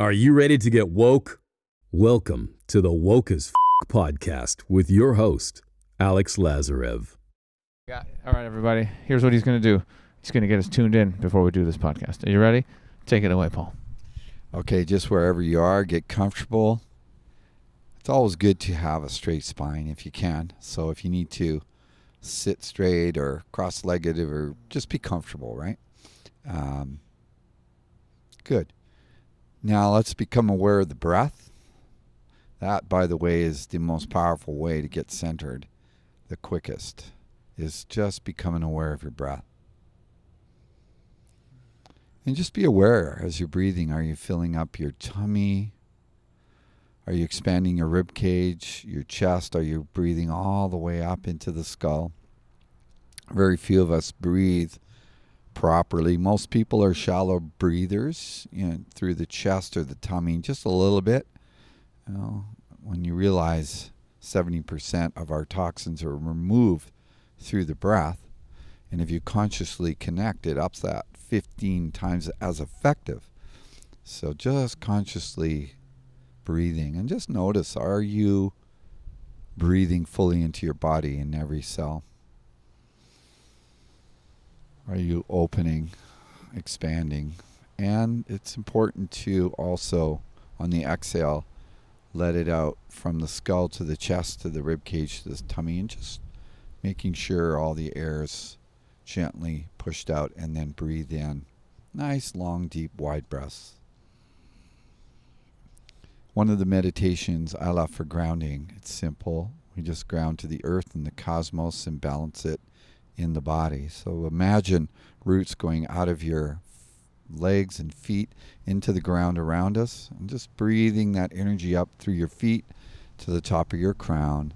Are you ready to get woke? Welcome to the Woke as podcast with your host, Alex Lazarev. Yeah. All right, everybody. Here's what he's going to do. He's going to get us tuned in before we do this podcast. Are you ready? Take it away, Paul. Okay, just wherever you are, get comfortable. It's always good to have a straight spine if you can. So if you need to sit straight or cross-legged or just be comfortable, right? Good. Now let's become aware of the breath. That, by the way, is the most powerful way to get centered. The quickest is just becoming aware of your breath. And just be aware as you're breathing. Are you filling up your tummy? Are you expanding your rib cage, your chest? Are you breathing all the way up into the skull? Very few of us breathe properly. Most people are shallow breathers, through the chest or the tummy, just a little bit. When you realize 70% of our toxins are removed through the breath, and if you consciously connect, it ups that 15 times as effective. So just consciously breathing, and just notice, are you breathing fully into your body in every cell? Are you opening, expanding? And it's important to also, on the exhale, let it out from the skull to the chest to the rib cage to the tummy, and just making sure all the air is gently pushed out, and then breathe in. Nice, long, deep, wide breaths. One of the meditations I love for grounding, it's simple. We just ground to the earth and the cosmos and balance it in the body. So imagine roots going out of your legs and feet into the ground around us, and just breathing that energy up through your feet to the top of your crown,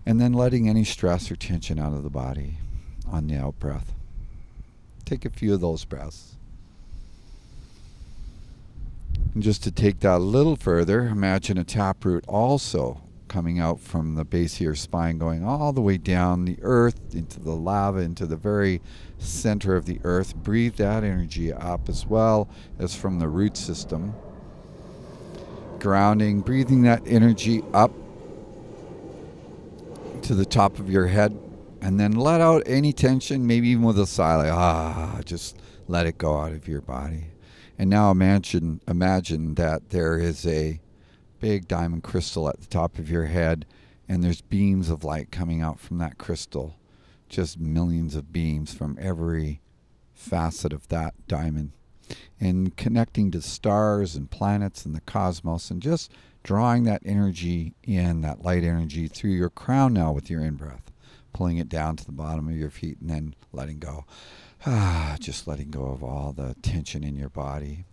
and then letting any stress or tension out of the body on the out breath. Take a few of those breaths. And just to take that a little further, imagine a taproot also coming out from the base of your spine, going all the way down the earth, into the lava, into the very center of the earth. Breathe that energy up, as well as from the root system. Grounding, breathing that energy up to the top of your head, and then let out any tension, maybe even with a sigh, like, just let it go out of your body. And now imagine that there is a big diamond crystal at the top of your head, and there's beams of light coming out from that crystal, just millions of beams from every facet of that diamond, and connecting to stars and planets and the cosmos, and just drawing that energy in, that light energy, through your crown now with your in-breath, pulling it down to the bottom of your feet, and then letting go. Just letting go of all the tension in your body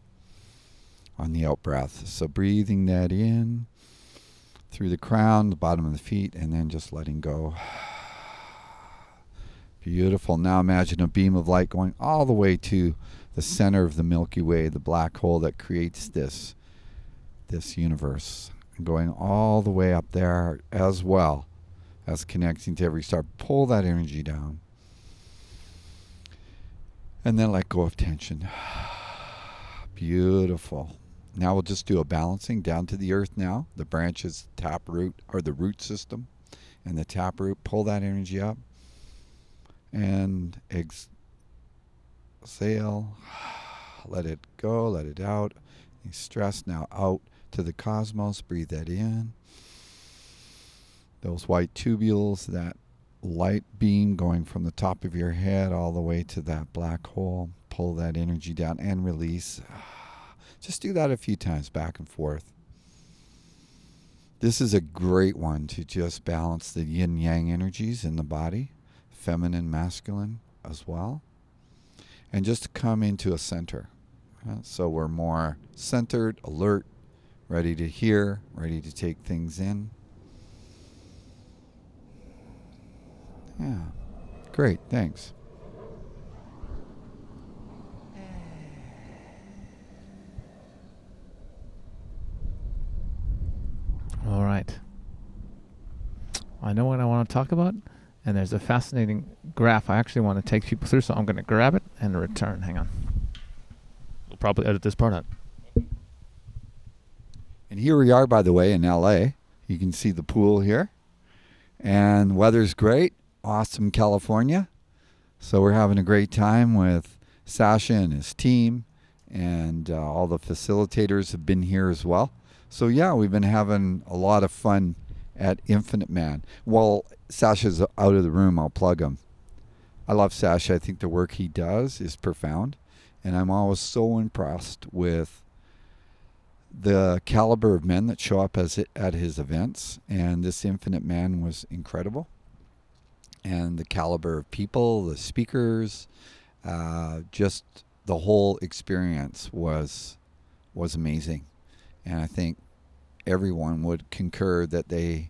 on the out breath. So breathing that in through the crown, the bottom of the feet, and then just letting go. Beautiful. Now imagine a beam of light going all the way to the center of the Milky Way, the black hole that creates this universe, and going all the way up there, as well as connecting to every star. Pull that energy down, and then let go of tension. Beautiful. Now we'll just do a balancing down to the earth now. The branches, taproot, or the root system, and the taproot. Pull that energy up. And exhale. Let it go, let it out. Stress now out to the cosmos. Breathe that in. Those white tubules, that light beam going from the top of your head all the way to that black hole. Pull that energy down and release. Just do that a few times, back and forth. This is a great one to just balance the yin-yang energies in the body, feminine, masculine as well, and just to come into a center. So we're more centered, alert, ready to hear, ready to take things in. Yeah, great, thanks. All right. I know what I want to talk about, and there's a fascinating graph I actually want to take people through, so I'm going to grab it and return. Hang on. We'll probably edit this part out. And here we are, by the way, in LA. You can see the pool here. And weather's great. Awesome California. So we're having a great time with Sasha and his team. And all the facilitators have been here as well. So yeah, we've been having a lot of fun at Infinite Man. While Sasha's out of the room, I'll plug him. I love Sasha. I think the work he does is profound. And I'm always so impressed with the caliber of men that show up at his events. And this Infinite Man was incredible. And the caliber of people, the speakers, just the whole experience was amazing. And I think everyone would concur that they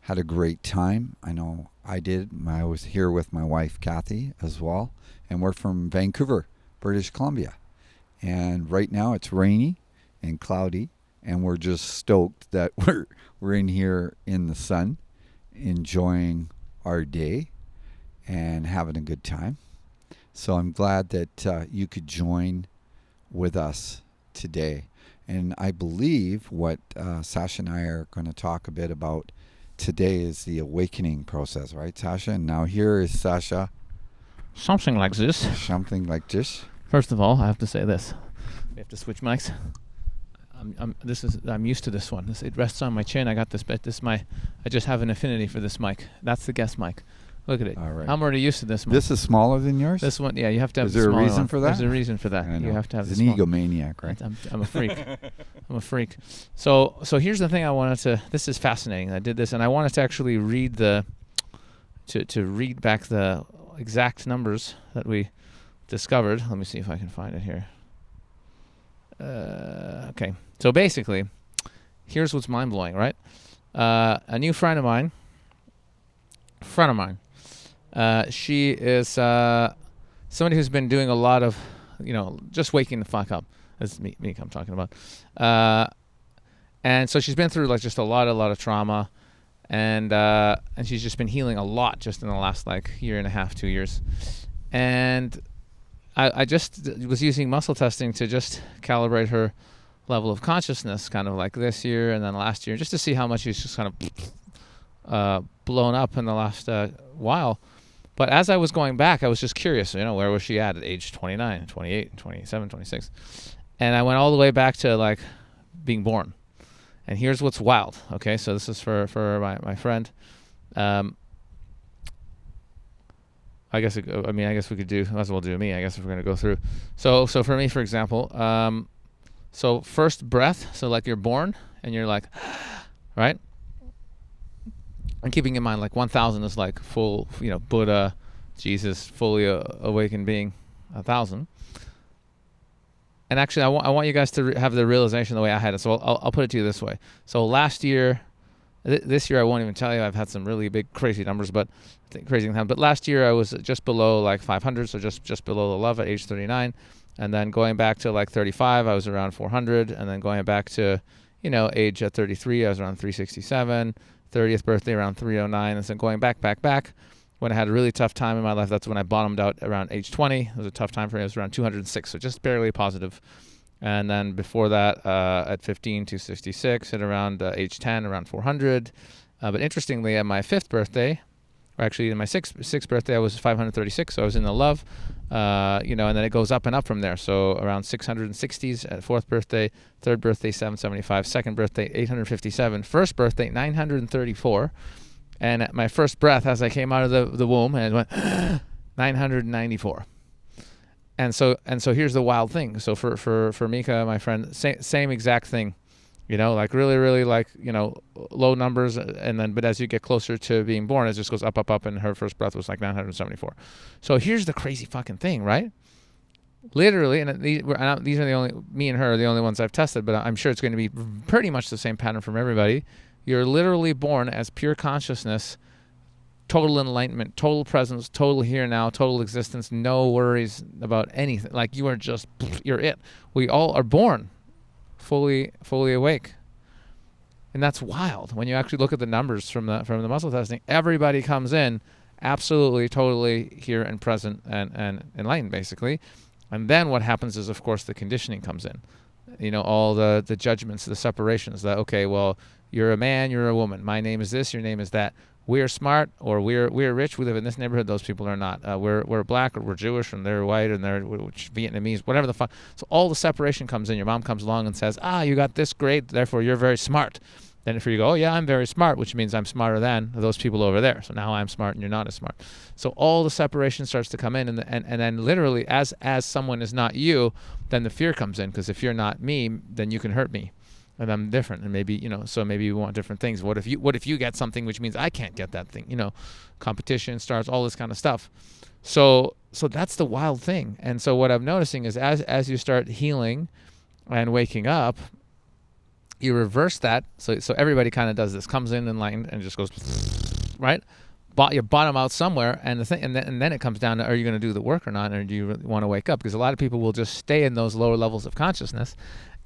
had a great time. I know I did. I was here with my wife, Kathy, as well. And we're from Vancouver, British Columbia. And right now it's rainy and cloudy. And we're just stoked that we're in here in the sun, enjoying our day and having a good time. So I'm glad that you could join with us today. And I believe what Sasha and I are going to talk a bit about today is the awakening process, right, Sasha? And now here is Sasha. Something like this. Something like this. First of all, I have to say this. We have to switch mics. I'm used to this one. It rests on my chin. I got this, but I just have an affinity for this mic. That's the guest mic. Look at it. All right. I'm already used to this mic. This is smaller than yours? This one, yeah, you have to have Is there a reason one. for that? There's a reason for that. You have to have He's this an egomaniac, right? I'm a freak. I'm a freak. So here's the thing I wanted to, this is fascinating. I did this, and I wanted to actually read to read back the exact numbers that we discovered. Let me see if I can find it here. Okay. So basically, here's what's mind-blowing, right? A new friend of mine, she is somebody who's been doing a lot of, just waking the fuck up. That's me I'm talking about. And so she's been through like just a lot of trauma, and she's just been healing a lot just in the last like year and a half, 2 years. And I just was using muscle testing to just calibrate her level of consciousness, kind of like this year and then last year, just to see how much she's just kind of blown up in the last while. But as I was going back, I was just curious, where was she at age 29, 28, 27, 26? And I went all the way back to like being born. And here's what's wild. Okay, so this is for my friend. I guess we could do, might as well do me, I guess, if we're going to go through. So for me, for example, so first breath, so like you're born and you're like, right? And keeping in mind like 1,000 is like full, Buddha, Jesus, fully awakened being, 1,000. And actually, I want you guys to have the realization the way I had it. So I'll put it to you this way. So last year, this year I won't even tell you. I've had some really big crazy numbers, but last year I was just below like 500, so just below the love at age 39. And then going back to like 35, I was around 400. And then going back to, age at 33, I was around 367. 30th birthday around 309. And then going back. When I had a really tough time in my life, that's when I bottomed out around age 20. It was a tough time for me. It was around 206, so just barely positive. And then before that, at 15, 266. At around age 10, around 400. But interestingly, at my 5th birthday, or actually in my sixth birthday, I was 536, so I was in the love. And then it goes up and up from there. So around 660s at 4th birthday, 3rd birthday, 775, 2nd birthday, 857, 1st birthday, 934. And at my first breath, as I came out of the womb, and it went 994. And so here's the wild thing. So for Mika, my friend, same exact thing, like really like, low numbers. And then, but as you get closer to being born, it just goes up. And her first breath was like 974. So here's the crazy fucking thing, right? Literally, and these are the only, me and her are the only ones I've tested, but I'm sure it's going to be pretty much the same pattern from everybody. You're literally born as pure consciousness, total enlightenment, total presence, total here now, total existence, no worries about anything. Like you are just, you're it. We all are born fully awake. And that's wild. When you actually look at the numbers from the muscle testing, everybody comes in absolutely, totally here and present and enlightened, basically. And then what happens is, of course, the conditioning comes in. all the judgments, the separations, that, okay, well, you're a man, you're a woman, my name is this, your name is that, we're smart, or we're rich, we live in this neighborhood, those people are not, we're black, or we're Jewish, and they're white, and they're Vietnamese, whatever the fuck. So all the separation comes in. Your mom comes along and says, you got this grade, therefore you're very smart. Then if you go, oh yeah, I'm very smart, which means I'm smarter than those people over there. So now I'm smart and you're not as smart. So all the separation starts to come in, and then literally as someone is not you, then the fear comes in, because if you're not me, then you can hurt me. And I'm different, and maybe, so maybe you want different things. What if you get something which means I can't get that thing? Competition starts, all this kind of stuff. So that's the wild thing. And so what I'm noticing is as you start healing and waking up, you reverse that. So everybody kind of does this, comes in enlightened and just goes, right? You bottom out somewhere, and then it comes down to, are you going to do the work or not, or do you really want to wake up? Because a lot of people will just stay in those lower levels of consciousness.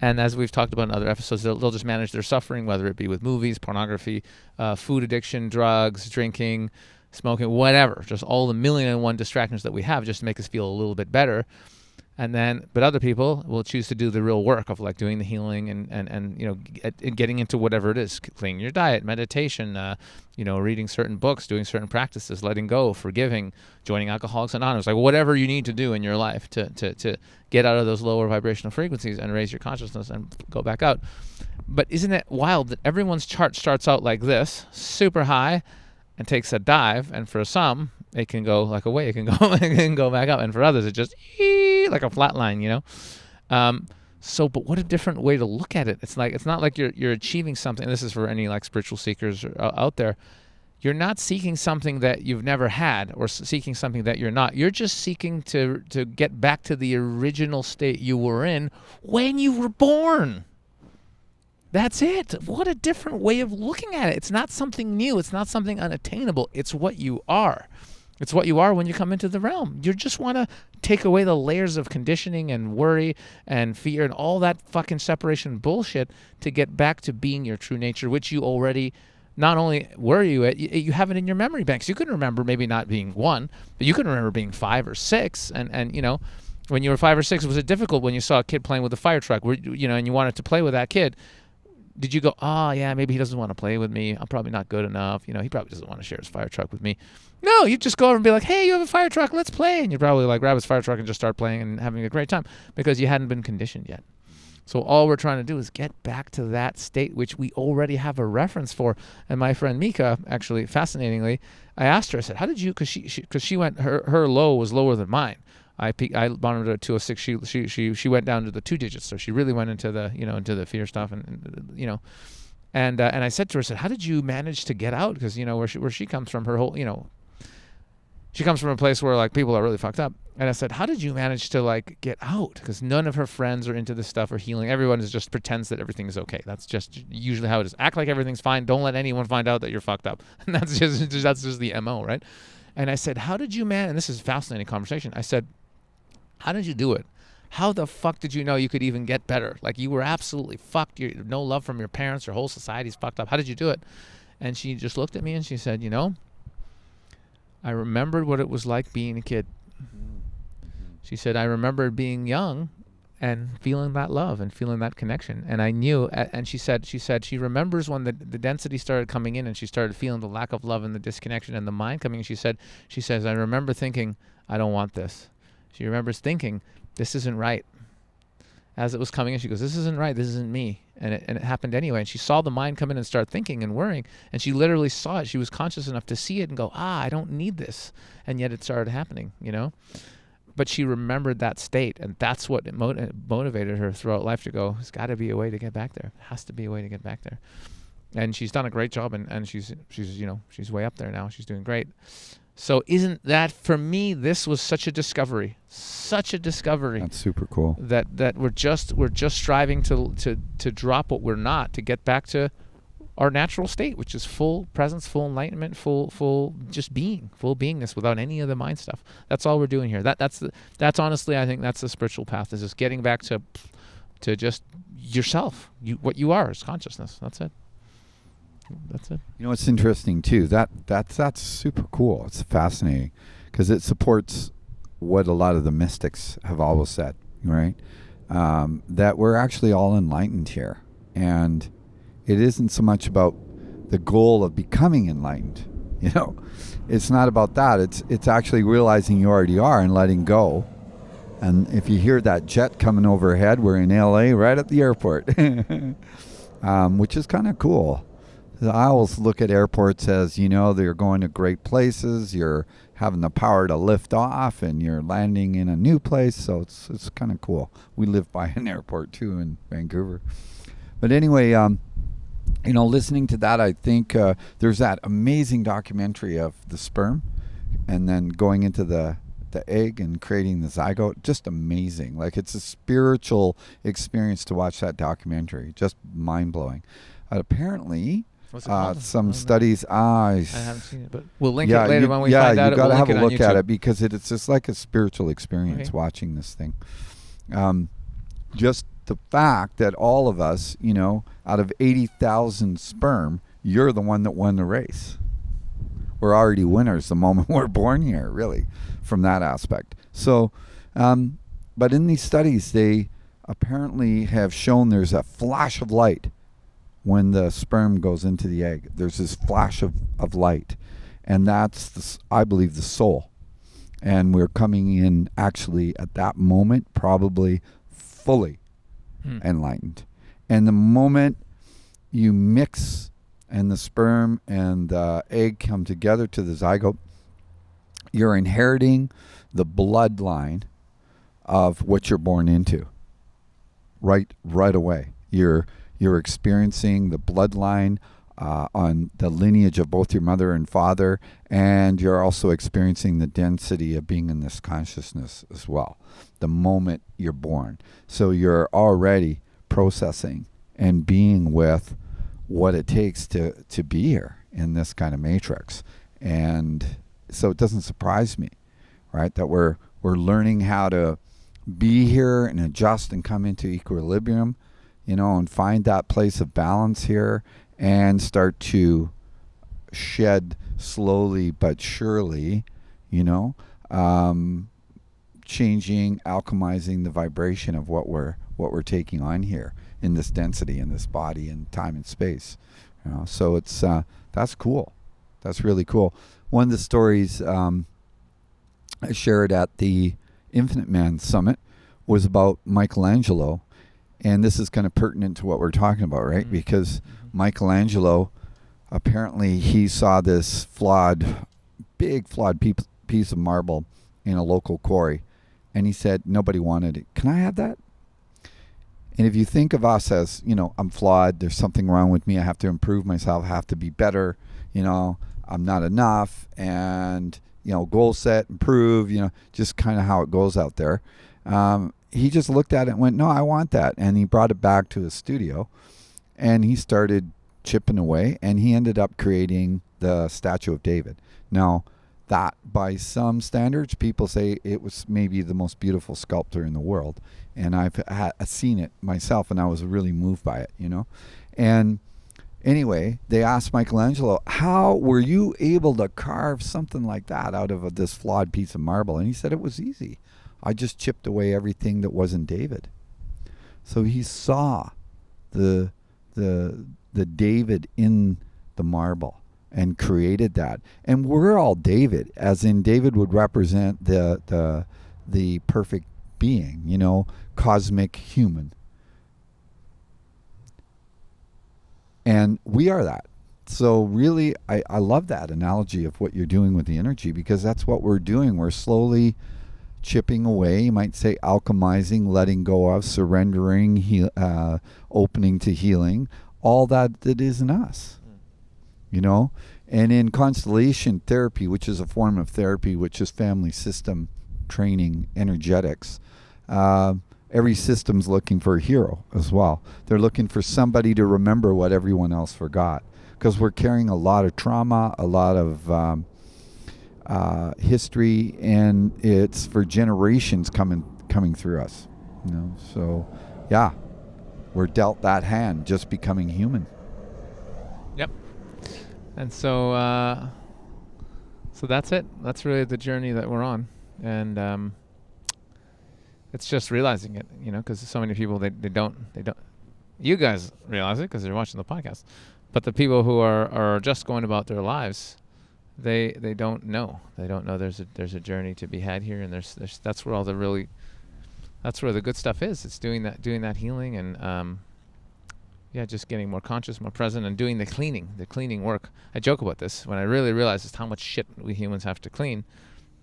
And as we've talked about in other episodes, they'll just manage their suffering, whether it be with movies, pornography, food addiction, drugs, drinking, smoking, whatever. Just all the 1,000,001 distractions that we have just to make us feel a little bit better. But other people will choose to do the real work of like doing the healing and getting into whatever it is, cleaning your diet, meditation, reading certain books, doing certain practices, letting go, forgiving, joining Alcoholics Anonymous, like whatever you need to do in your life to get out of those lower vibrational frequencies and raise your consciousness and go back out. But isn't it wild that everyone's chart starts out like this, super high, and takes a dive, and for some, it can go like a wave, it can go back up, and for others, it just like a flat line, but what a different way to look at it. It's not like you're achieving something. This is for any like spiritual seekers out there. You're not seeking something that you've never had, or seeking something that you're not. You're just seeking to get back to the original state you were in when you were born. That's it. What a different way of looking at it. It's not something new. It's not something unattainable. It's what you are. It's what you are when you come into the realm. You just want to take away the layers of conditioning and worry and fear and all that fucking separation bullshit to get back to being your true nature, which you already, not only were you at, you have it in your memory banks. You can remember maybe not being 1, but you can remember being 5 or 6. And when you were 5 or 6, was it difficult when you saw a kid playing with a fire truck, and you wanted to play with that kid? Did you go, yeah, maybe he doesn't want to play with me. I'm probably not good enough. He probably doesn't want to share his fire truck with me. No, you just go over and be like, hey, you have a fire truck, let's play. And you probably like grab his fire truck and just start playing and having a great time because you hadn't been conditioned yet. So all we're trying to do is get back to that state, which we already have a reference for. And my friend Mika, actually, fascinatingly, I asked her, I said, how did you, because she went, her low was lower than mine. I monitored at 206. She went down to the 2 digits, so she really went into the into the fear stuff, and I said to her, how did you manage to get out? Because where she comes from, her whole she comes from a place where like people are really fucked up, and I said, how did you manage to like get out? Because none of her friends are into this stuff or healing. Everyone just pretends that everything is okay. That's just usually how it is. Act like everything's fine. Don't let anyone find out that you're fucked up. And that's just the MO, right? And I said, how did you manage? And this is a fascinating conversation. I said, how did you do it? How the fuck did you know you could even get better? Like you were absolutely fucked. No love from your parents. Your whole society's fucked up. How did you do it? And she just looked at me and she said, I remembered what it was like being a kid. She said, I remembered being young and feeling that love and feeling that connection. And I knew, and she said she remembers when the density started coming in and she started feeling the lack of love and the disconnection and the mind coming in. She says, I remember thinking, I don't want this. She remembers thinking, this isn't right. As it was coming in, she goes, this isn't right. This isn't me. And it happened anyway. And she saw the mind come in and start thinking and worrying. And she literally saw it. She was conscious enough to see it and go, I don't need this. And yet it started happening, But she remembered that state. And that's what motivated her throughout life to go, there's got to be a way to get back there. There has to be a way to get back there. And she's done a great job. And she's way up there now. She's doing great. So isn't that, for me, this was such a discovery. That's super cool. That we're just striving to drop what we're not, to get back to our natural state, which is full presence, full enlightenment, full just being, full beingness without any of the mind stuff. That's all we're doing here. That's honestly, I think that's the spiritual path, is just getting back to just yourself. What you are is consciousness. That's it. It's interesting too. That's super cool. It's fascinating because it supports what a lot of the mystics have always said, right? that we're actually all enlightened here. And it isn't so much about the goal of becoming enlightened. You know, it's not about that. It's actually realizing you already are and letting go. And if you hear that jet coming overhead, we're in LA right at the airport, which is kind of cool. I always look at airports as, you know, they're going to great places. You're having the power to lift off and you're landing in a new place. So it's kind of cool. We live by an airport too in Vancouver. But anyway, you know, listening to that, I think there's that amazing documentary of the sperm and then going into the egg and creating the zygote. Just amazing. Like, it's a spiritual experience to watch that documentary. Just mind-blowing. Apparently, What's it called? some studies... I haven't seen it, but we'll link it later when we find out. You got to have a look at YouTube. it because it's just like a spiritual experience watching this thing. Just the fact that all of us, you know, out of 80,000 sperm, you're the one that won the race. We're already winners the moment we're born here, really, from that aspect. So, but in these studies, they apparently have shown there's a flash of light when the sperm goes into the egg. There's this flash of light, and that's, I believe, the soul. And we're coming in actually at that moment, probably fully enlightened. And the moment you mix and the sperm and the egg come together to the zygote, you're inheriting the bloodline of what you're born into. Right away. You're experiencing the bloodline on the lineage of both your mother and father, and you're also experiencing the density of being in this consciousness as well, the moment you're born. So you're already processing and being with what it takes to be here in this kind of matrix. And so it doesn't surprise me, right, that we're learning how to be here and adjust and come into equilibrium, you know, and find that place of balance here and start to shed slowly but surely, you know, changing, alchemizing the vibration of what we're taking on here in this density, in this body and time and space. You know, so it's that's cool. That's really cool. One of the stories I shared at the Infinite Man Summit was about Michelangelo. And this is kind of pertinent to what we're talking about, right? Because Michelangelo, apparently he saw this big flawed piece of marble in a local quarry. And he said, nobody wanted it. Can I have that? And if you think of us as, you know, I'm flawed, there's something wrong with me, I have to improve myself, I have to be better, you know, I'm not enough, and, you know, goal set, improve, you know, just kind of how it goes out there. He just looked at it and went, no, I want that. And he brought it back to his studio, and he started chipping away, and he ended up creating the statue of David. Now, that, by some standards, people say it was maybe the most beautiful sculpture in the world. And I've seen it myself, and I was really moved by it, you know. And anyway, they asked Michelangelo, how were you able to carve something like that out of this flawed piece of marble? And he said, it was easy. I just chipped away everything that wasn't David. So he saw the David in the marble and created that. And we're all David, as in David would represent the perfect being, you know, cosmic human. And we are that. So really, I love that analogy of what you're doing with the energy, because that's what we're doing. We're slowly chipping away, you might say alchemizing, letting go of, surrendering, opening to healing, all that is in us, you know. And in constellation therapy, which is a form of therapy, which is family system training, energetics, every system's looking for a hero as well. They're looking for somebody to remember what everyone else forgot, because we're carrying a lot of trauma, a lot of history, and it's for generations coming through us, you know. So yeah, we're dealt that hand, just becoming human. Yep. And so that's it. That's really the journey that we're on. And it's just realizing it, because so many people, they don't, you guys realize it because you're watching the podcast, but the people who are just going about their lives, they don't know. They don't know there's a journey to be had here, and there's that's where that's where the good stuff is. It's doing that healing, and just getting more conscious, more present, and doing the cleaning work. I joke about this. When I really realized just how much shit we humans have to clean,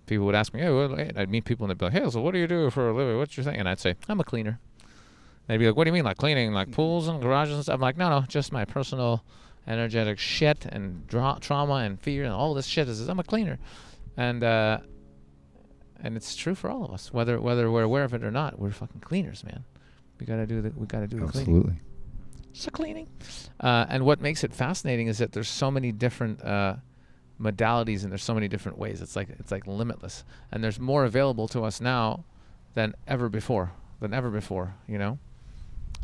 people would ask me, I'd meet people and they'd be like, hey, so what do you do for a living? What's your thing? And I'd say, I'm a cleaner. They'd be like, what do you mean, like cleaning, like pools and garages and stuff? I'm like, no, just my personal energetic shit and trauma and fear and all this shit. I'm a cleaner. And it's true for all of us, whether we're aware of it or not. We're fucking cleaners, man. We gotta do the cleaning. Absolutely. It's a cleaning. And what makes it fascinating is that there's so many different modalities, and there's so many different ways. It's like limitless, and there's more available to us now than ever before.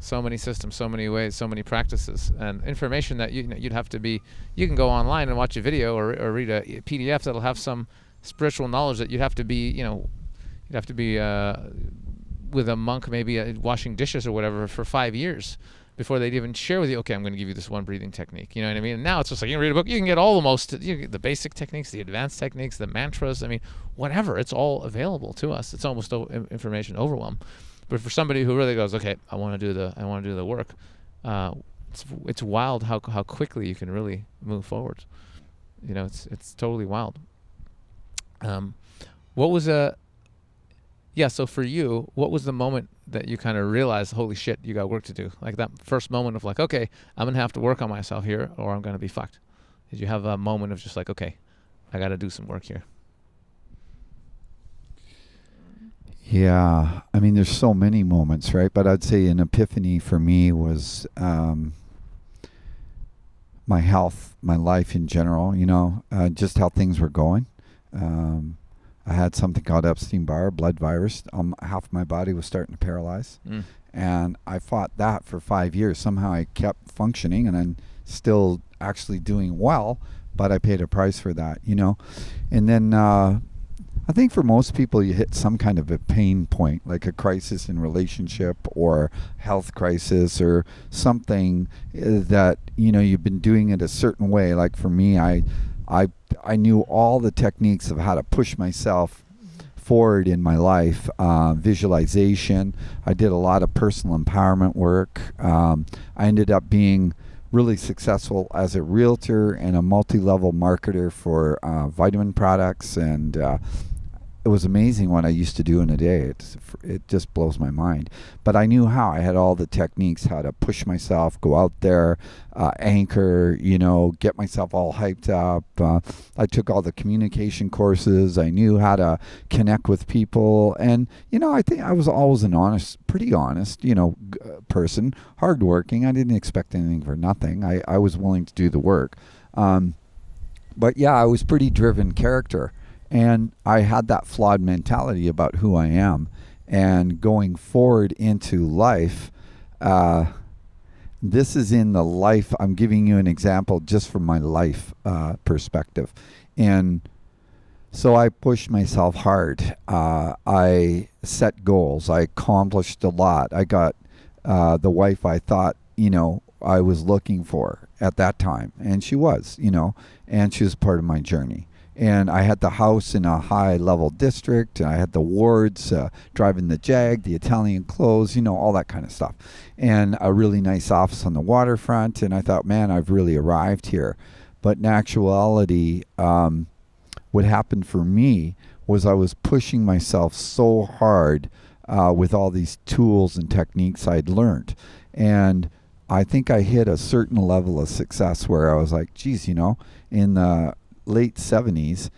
So many systems, so many ways, so many practices, and information that you'd have to be. You can go online and watch a video or read a PDF that'll have some spiritual knowledge that you'd have to be. You'd have to be with a monk, maybe washing dishes or whatever, for 5 years before they'd even share with you, okay, I'm going to give you this one breathing technique. You know what I mean? And now it's just like, you can read a book, you can get the basic techniques, the advanced techniques, the mantras, whatever. It's all available to us. It's almost information overwhelm. But for somebody who really goes, okay, I want to do the work, it's wild how quickly you can really move forward. It's totally wild. So for you, what was the moment that you kind of realized, holy shit, you got work to do? Like that first moment of like, okay, I'm going to have to work on myself here or I'm going to be fucked. Did you have a moment of just like, okay, I got to do some work here? Yeah. There's so many moments, right? But I'd say an epiphany for me was my health, my life in general, just how things were going. I had something called Epstein-Barr, blood virus. Half my body was starting to paralyze. And I fought that for 5 years. Somehow I kept functioning, and I'm still actually doing well, but I paid a price for that, And then I think for most people, you hit some kind of a pain point, like a crisis in relationship or health crisis or something that, you've been doing it a certain way. Like for me, I knew all the techniques of how to push myself forward in my life. Visualization. I did a lot of personal empowerment work. I ended up being really successful as a realtor and a multi-level marketer for vitamin products, and it was amazing what I used to do in a day. It just blows my mind. But I knew how. I had all the techniques, how to push myself, go out there, anchor, get myself all hyped up. I took all the communication courses. I knew how to connect with people. And, I think I was always pretty honest, person, hardworking. I didn't expect anything for nothing. I was willing to do the work. But yeah, I was pretty driven character. And I had that flawed mentality about who I am. And going forward into life, this is in the life. I'm giving you an example just from my life perspective. And so I pushed myself hard. I set goals. I accomplished a lot. I got the wife I thought, I was looking for at that time. And she was, and she was part of my journey. And I had the house in a high-level district. And I had the wards, driving the Jag, the Italian clothes, all that kind of stuff. And a really nice office on the waterfront. And I thought, man, I've really arrived here. But in actuality, what happened for me was I was pushing myself so hard with all these tools and techniques I'd learned. And I think I hit a certain level of success where I was like, geez, in the late 70s,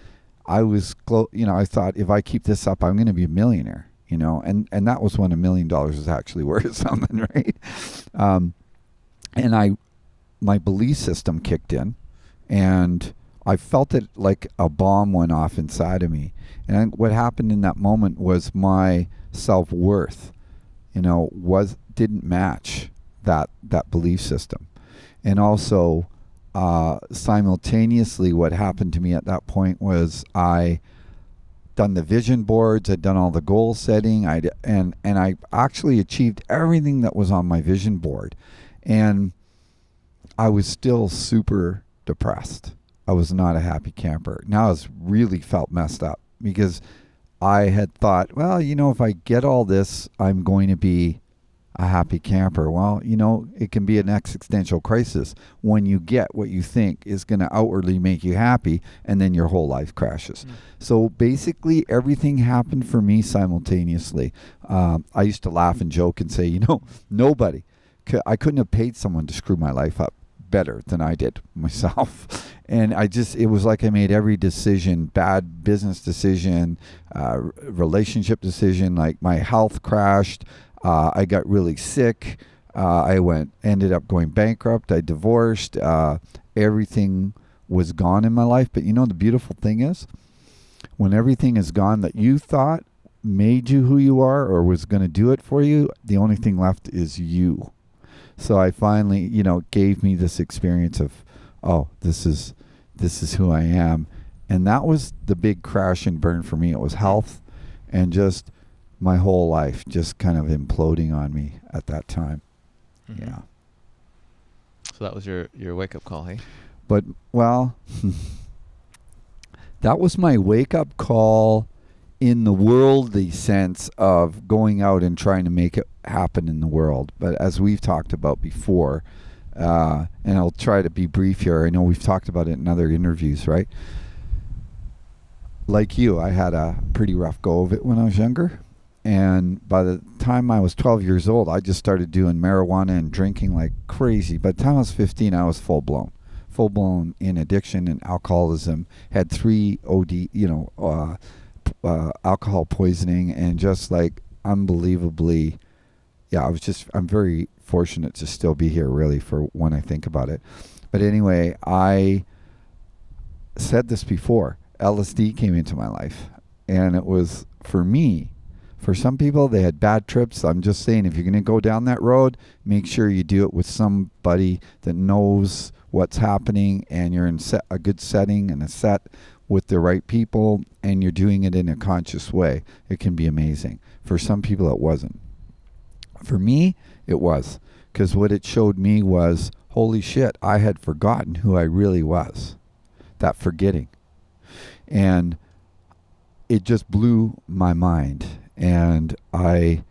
I was I thought if I keep this up, I'm going to be a millionaire, and that was when $1 million was actually worth something, right? And my belief system kicked in, and I felt it like a bomb went off inside of me. And what happened in that moment was my self-worth, didn't match that belief system. And also, simultaneously, what happened to me at that point was that done the vision boards. I'd done all the goal setting. And I actually achieved everything that was on my vision board. And I was still super depressed. I was not a happy camper. Now I was really felt messed up because I had thought, well, if I get all this, I'm going to be a happy camper. Well, it can be an existential crisis when you get what you think is going to outwardly make you happy, and then your whole life crashes. So basically, everything happened for me simultaneously. I used to laugh and joke and say, nobody, I couldn't have paid someone to screw my life up better than I did myself. And it was like I made every decision, bad business decision, relationship decision, like my health crashed. I got really sick. I ended up going bankrupt. I divorced. Everything was gone in my life. But the beautiful thing is, when everything is gone that you thought made you who you are or was going to do it for you, the only thing left is you. So I finally, gave me this experience of, oh, this is who I am. And that was the big crash and burn for me. It was health and just my whole life just kind of imploding on me at that time. Mm-hmm. Yeah. So that was your wake-up call, hey? But, well, that was my wake-up call in the worldly sense of going out and trying to make it happen in the world. But as we've talked about before, and I'll try to be brief here. I know we've talked about it in other interviews, right? Like you, I had a pretty rough go of it when I was younger. And by the time I was 12 years old, I just started doing marijuana and drinking like crazy. By the time I was 15, I was full-blown in addiction and alcoholism. Had 3 OD, alcohol poisoning, and just like unbelievably, I'm very fortunate to still be here, really, for when I think about it. But anyway, I said this before, LSD came into my life, and it was, for me, for some people, they had bad trips. I'm just saying, if you're going to go down that road, make sure you do it with somebody that knows what's happening, and you're in a good setting and a set with the right people, and you're doing it in a conscious way. It can be amazing. For some people, it wasn't. For me, it was. Because what it showed me was, holy shit, I had forgotten who I really was. That forgetting. And it just blew my mind. And I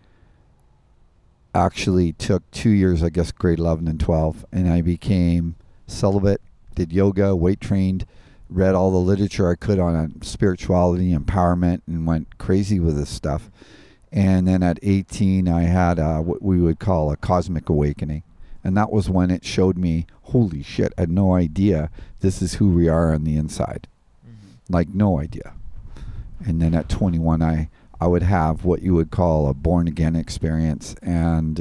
actually took 2 years, I guess, grade 11 and 12, and I became celibate, did yoga, weight trained, read all the literature I could on spirituality, empowerment, and went crazy with this stuff. And then at 18, I had what we would call a cosmic awakening. And that was when it showed me, holy shit, I had no idea this is who we are on the inside. Mm-hmm. Like, no idea. And then at 21, I would have what you would call a born-again experience. And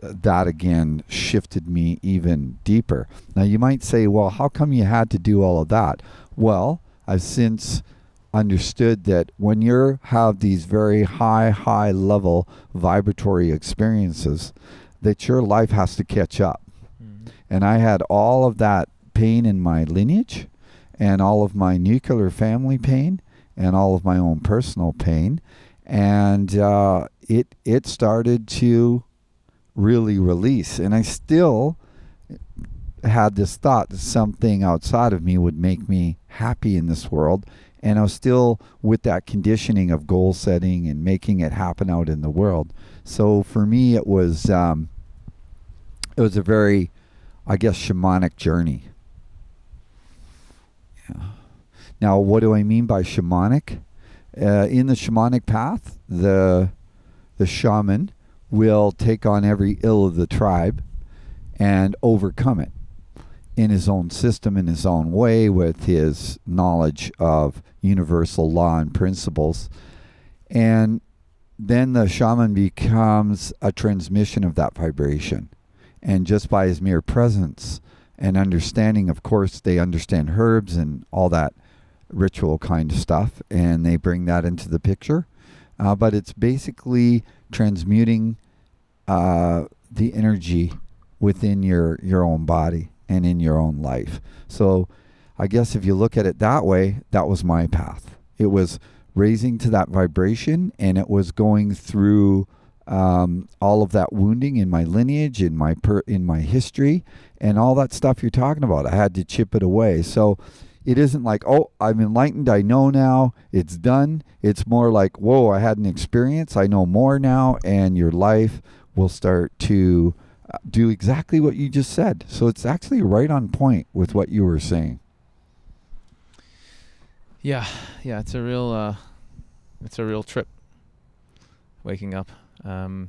that, again, shifted me even deeper. Now, you might say, well, how come you had to do all of that? Well, I've since understood that when you have these very high level vibratory experiences, that your life has to catch up. Mm-hmm. And I had all of that pain in my lineage, and all of my nuclear family pain, and all of my own personal pain, and it started to really release. And I still had this thought that something outside of me would make me happy in this world. And I was still with that conditioning of goal setting and making it happen out in the world. So for me, it was a very, I guess, shamanic journey. Yeah. Now, what do I mean by shamanic? In the shamanic path, the shaman will take on every ill of the tribe and overcome it in his own system, in his own way, with his knowledge of universal law and principles. And then the shaman becomes a transmission of that vibration. And just by his mere presence and understanding, of course, they understand herbs and all that ritual kind of stuff, and they bring that into the picture. But it's basically transmuting the energy within your own body and in your own life. So I guess if you look at it that way, that was my path. It was raising to that vibration, and it was going through all of that wounding in my lineage, in my history, and all that stuff you're talking about. I had to chip it away. So it isn't like, oh, I'm enlightened, I know now, it's done. It's more like, whoa, I had an experience, I know more now, and your life will start to do exactly what you just said. So it's actually right on point with what you were saying. Yeah, it's a real trip. Waking up, it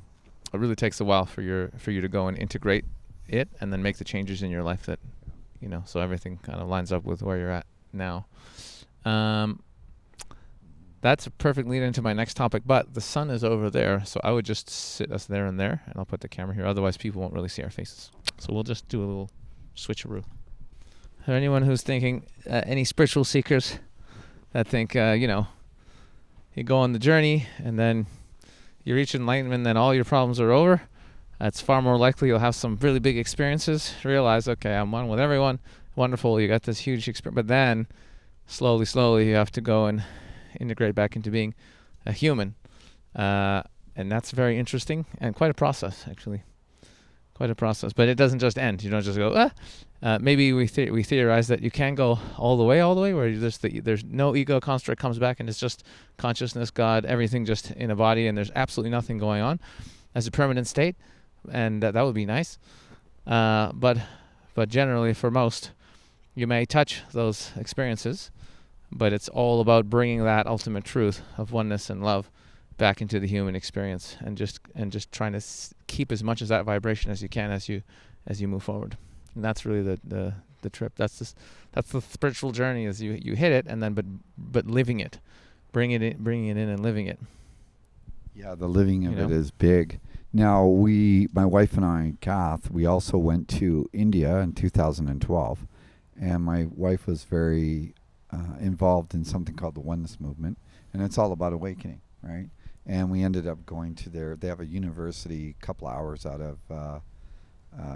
really takes a while for you to go and integrate it, and then make the changes in your life that, so everything kind of lines up with where you're at now. That's a perfect lead into my next topic, but the sun is over there, so I would just sit us there and there, and I'll put the camera here. Otherwise, people won't really see our faces. So we'll just do a little switcheroo. For anyone who's thinking, any spiritual seekers that think, you go on the journey and then you reach enlightenment, then all your problems are over, it's far more likely you'll have some really big experiences. Realize, okay, I'm one with everyone. Wonderful, you got this huge experience. But then, slowly, you have to go and integrate back into being a human. And that's very interesting and quite a process, actually. Quite a process. But it doesn't just end. You don't just go, maybe we theorize that you can go all the way, where there's no ego construct comes back, and it's just consciousness, God, everything just in a body, and there's absolutely nothing going on as a permanent state. And that would be nice. But generally, for most, you may touch those experiences, but it's all about bringing that ultimate truth of oneness and love back into the human experience, and just trying to keep as much of that vibration as you can as you move forward. And that's really the trip. That's the spiritual journey, is you hit it, and then but living it, bringing it in and living it. Yeah, the living of it is big. Now, my wife and I, Kath, we also went to India in 2012, and my wife was very involved in something called the Oneness Movement, and it's all about awakening, right? And we ended up going to they have a university a couple hours out of,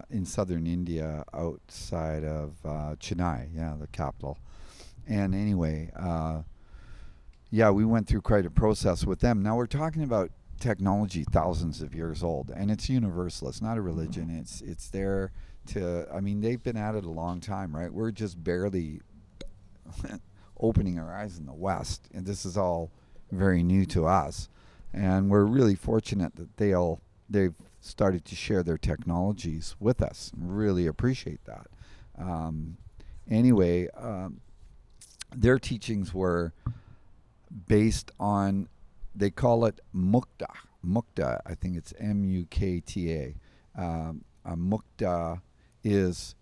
in southern India, outside of Chennai, the capital. And anyway, we went through quite a process with them. Now we're talking about technology thousands of years old, and it's universal. It's not a religion. It's there to, they've been at it a long time, right? We're just barely opening our eyes in the West, and this is all very new to us. And we're really fortunate that they've started to share their technologies with us. Really appreciate that. Their teachings were based on, they call it Mukta. Mukta, I think it's Mukta. Mukta is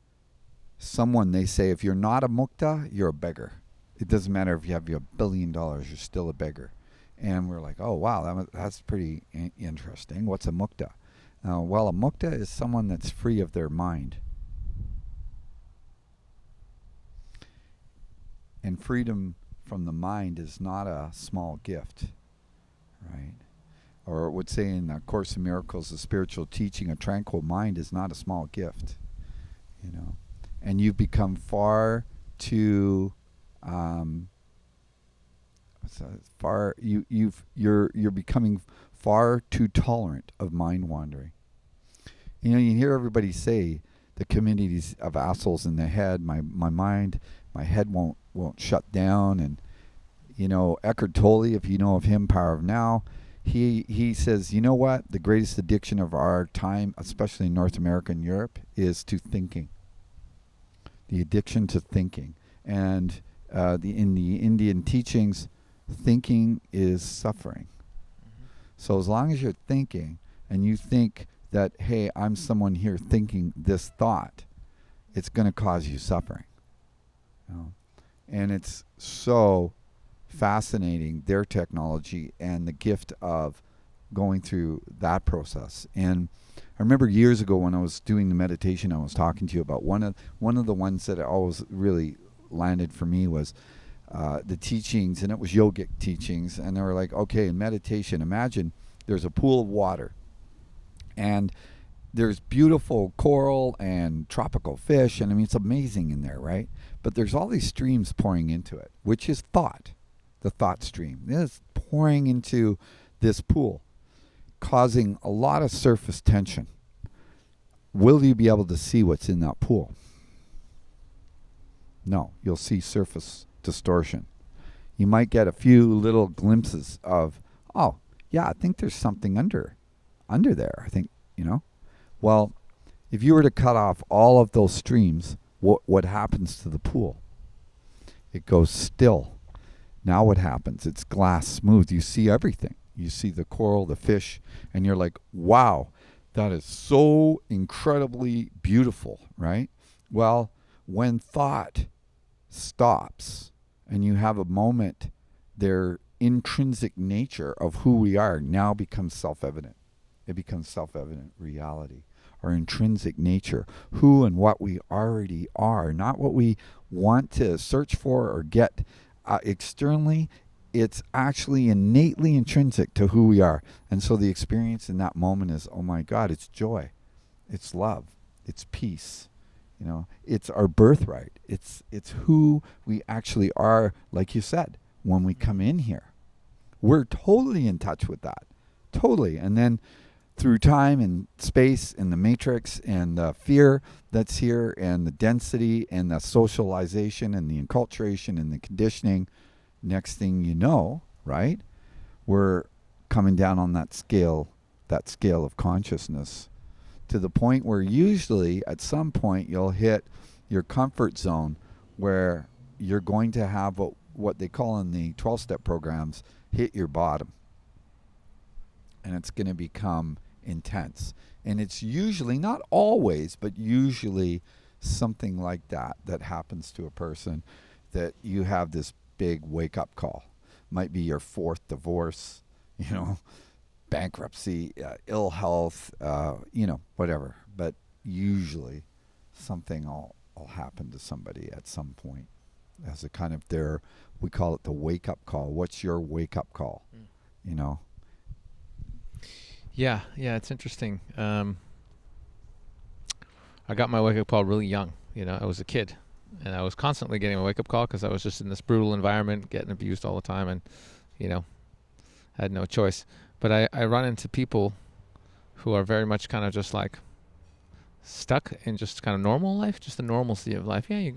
someone, they say, if you're not a Mukta, you're a beggar. It doesn't matter if you have $1 billion, you're still a beggar. And we're like, oh, wow, that's pretty interesting. What's a Mukta? Well, a Mukta is someone that's free of their mind. And freedom from the mind is not a small gift, right? Or it would say in the Course in Miracles, the spiritual teaching, a tranquil mind is not a small gift, And you've become far too you're becoming far too tolerant of mind wandering. You hear everybody say the communities of assholes in the head, my mind, my head won't shut down. And Eckhart Tolle, if you know of him, Power of Now, he says, you know what, the greatest addiction of our time, especially in North America and Europe, is to thinking. The addiction to thinking. And in the Indian teachings, thinking is suffering. Mm-hmm. So as long as you're thinking, and you think that, hey, I'm someone here thinking this thought, it's going to cause you suffering. And it's so fascinating, their technology and the gift of going through that process. And I remember years ago when I was doing the meditation I was talking to you about, one of the ones that always really landed for me was the teachings, and it was yogic teachings, and they were like, okay, in meditation, imagine there's a pool of water, and there's beautiful coral and tropical fish, and it's amazing in there, right? But there's all these streams pouring into it, which is thought. the thought stream. It's pouring into this pool, causing a lot of surface tension. Will you be able to see what's in that pool? No, you'll see surface distortion. You might get a few little glimpses of, oh, yeah, I think there's something under there. I think, Well, if you were to cut off all of those streams, what happens to the pool? It goes still. Now what happens? It's glass smooth. You see everything. You see the coral, the fish, and you're like, wow, that is so incredibly beautiful, right? Well, when thought stops and you have a moment, their intrinsic nature of who we are now becomes self-evident. It becomes self-evident reality. Our intrinsic nature, who and what we already are, not what we want to search for or get externally. It's actually innately intrinsic to who we are. And so the experience in that moment is, oh my God, it's joy, it's love, it's peace. It's our birthright. It's who we actually are, like you said, when we come in here. We're totally in touch with that. Totally. And then through time and space and the matrix and the fear that's here and the density and the socialization and the enculturation and the conditioning, next thing you know, right, we're coming down on that scale of consciousness to the point where usually at some point you'll hit your comfort zone where you're going to have what they call in the 12-step programs, hit your bottom. And it's going to become intense. And it's usually, not always, but usually something like that happens to a person, that you have this big wake-up call. Might be your fourth divorce, bankruptcy, ill health, whatever. But usually something will happen to somebody at some point as a kind of we call it the wake-up call. What's your wake-up call? Yeah, it's interesting. I got my wake-up call really young. I was a kid, and I was constantly getting a wake-up call because I was just in this brutal environment, getting abused all the time, and, had no choice. But I run into people who are very much kind of just like stuck in just kind of normal life, just the normalcy of life. You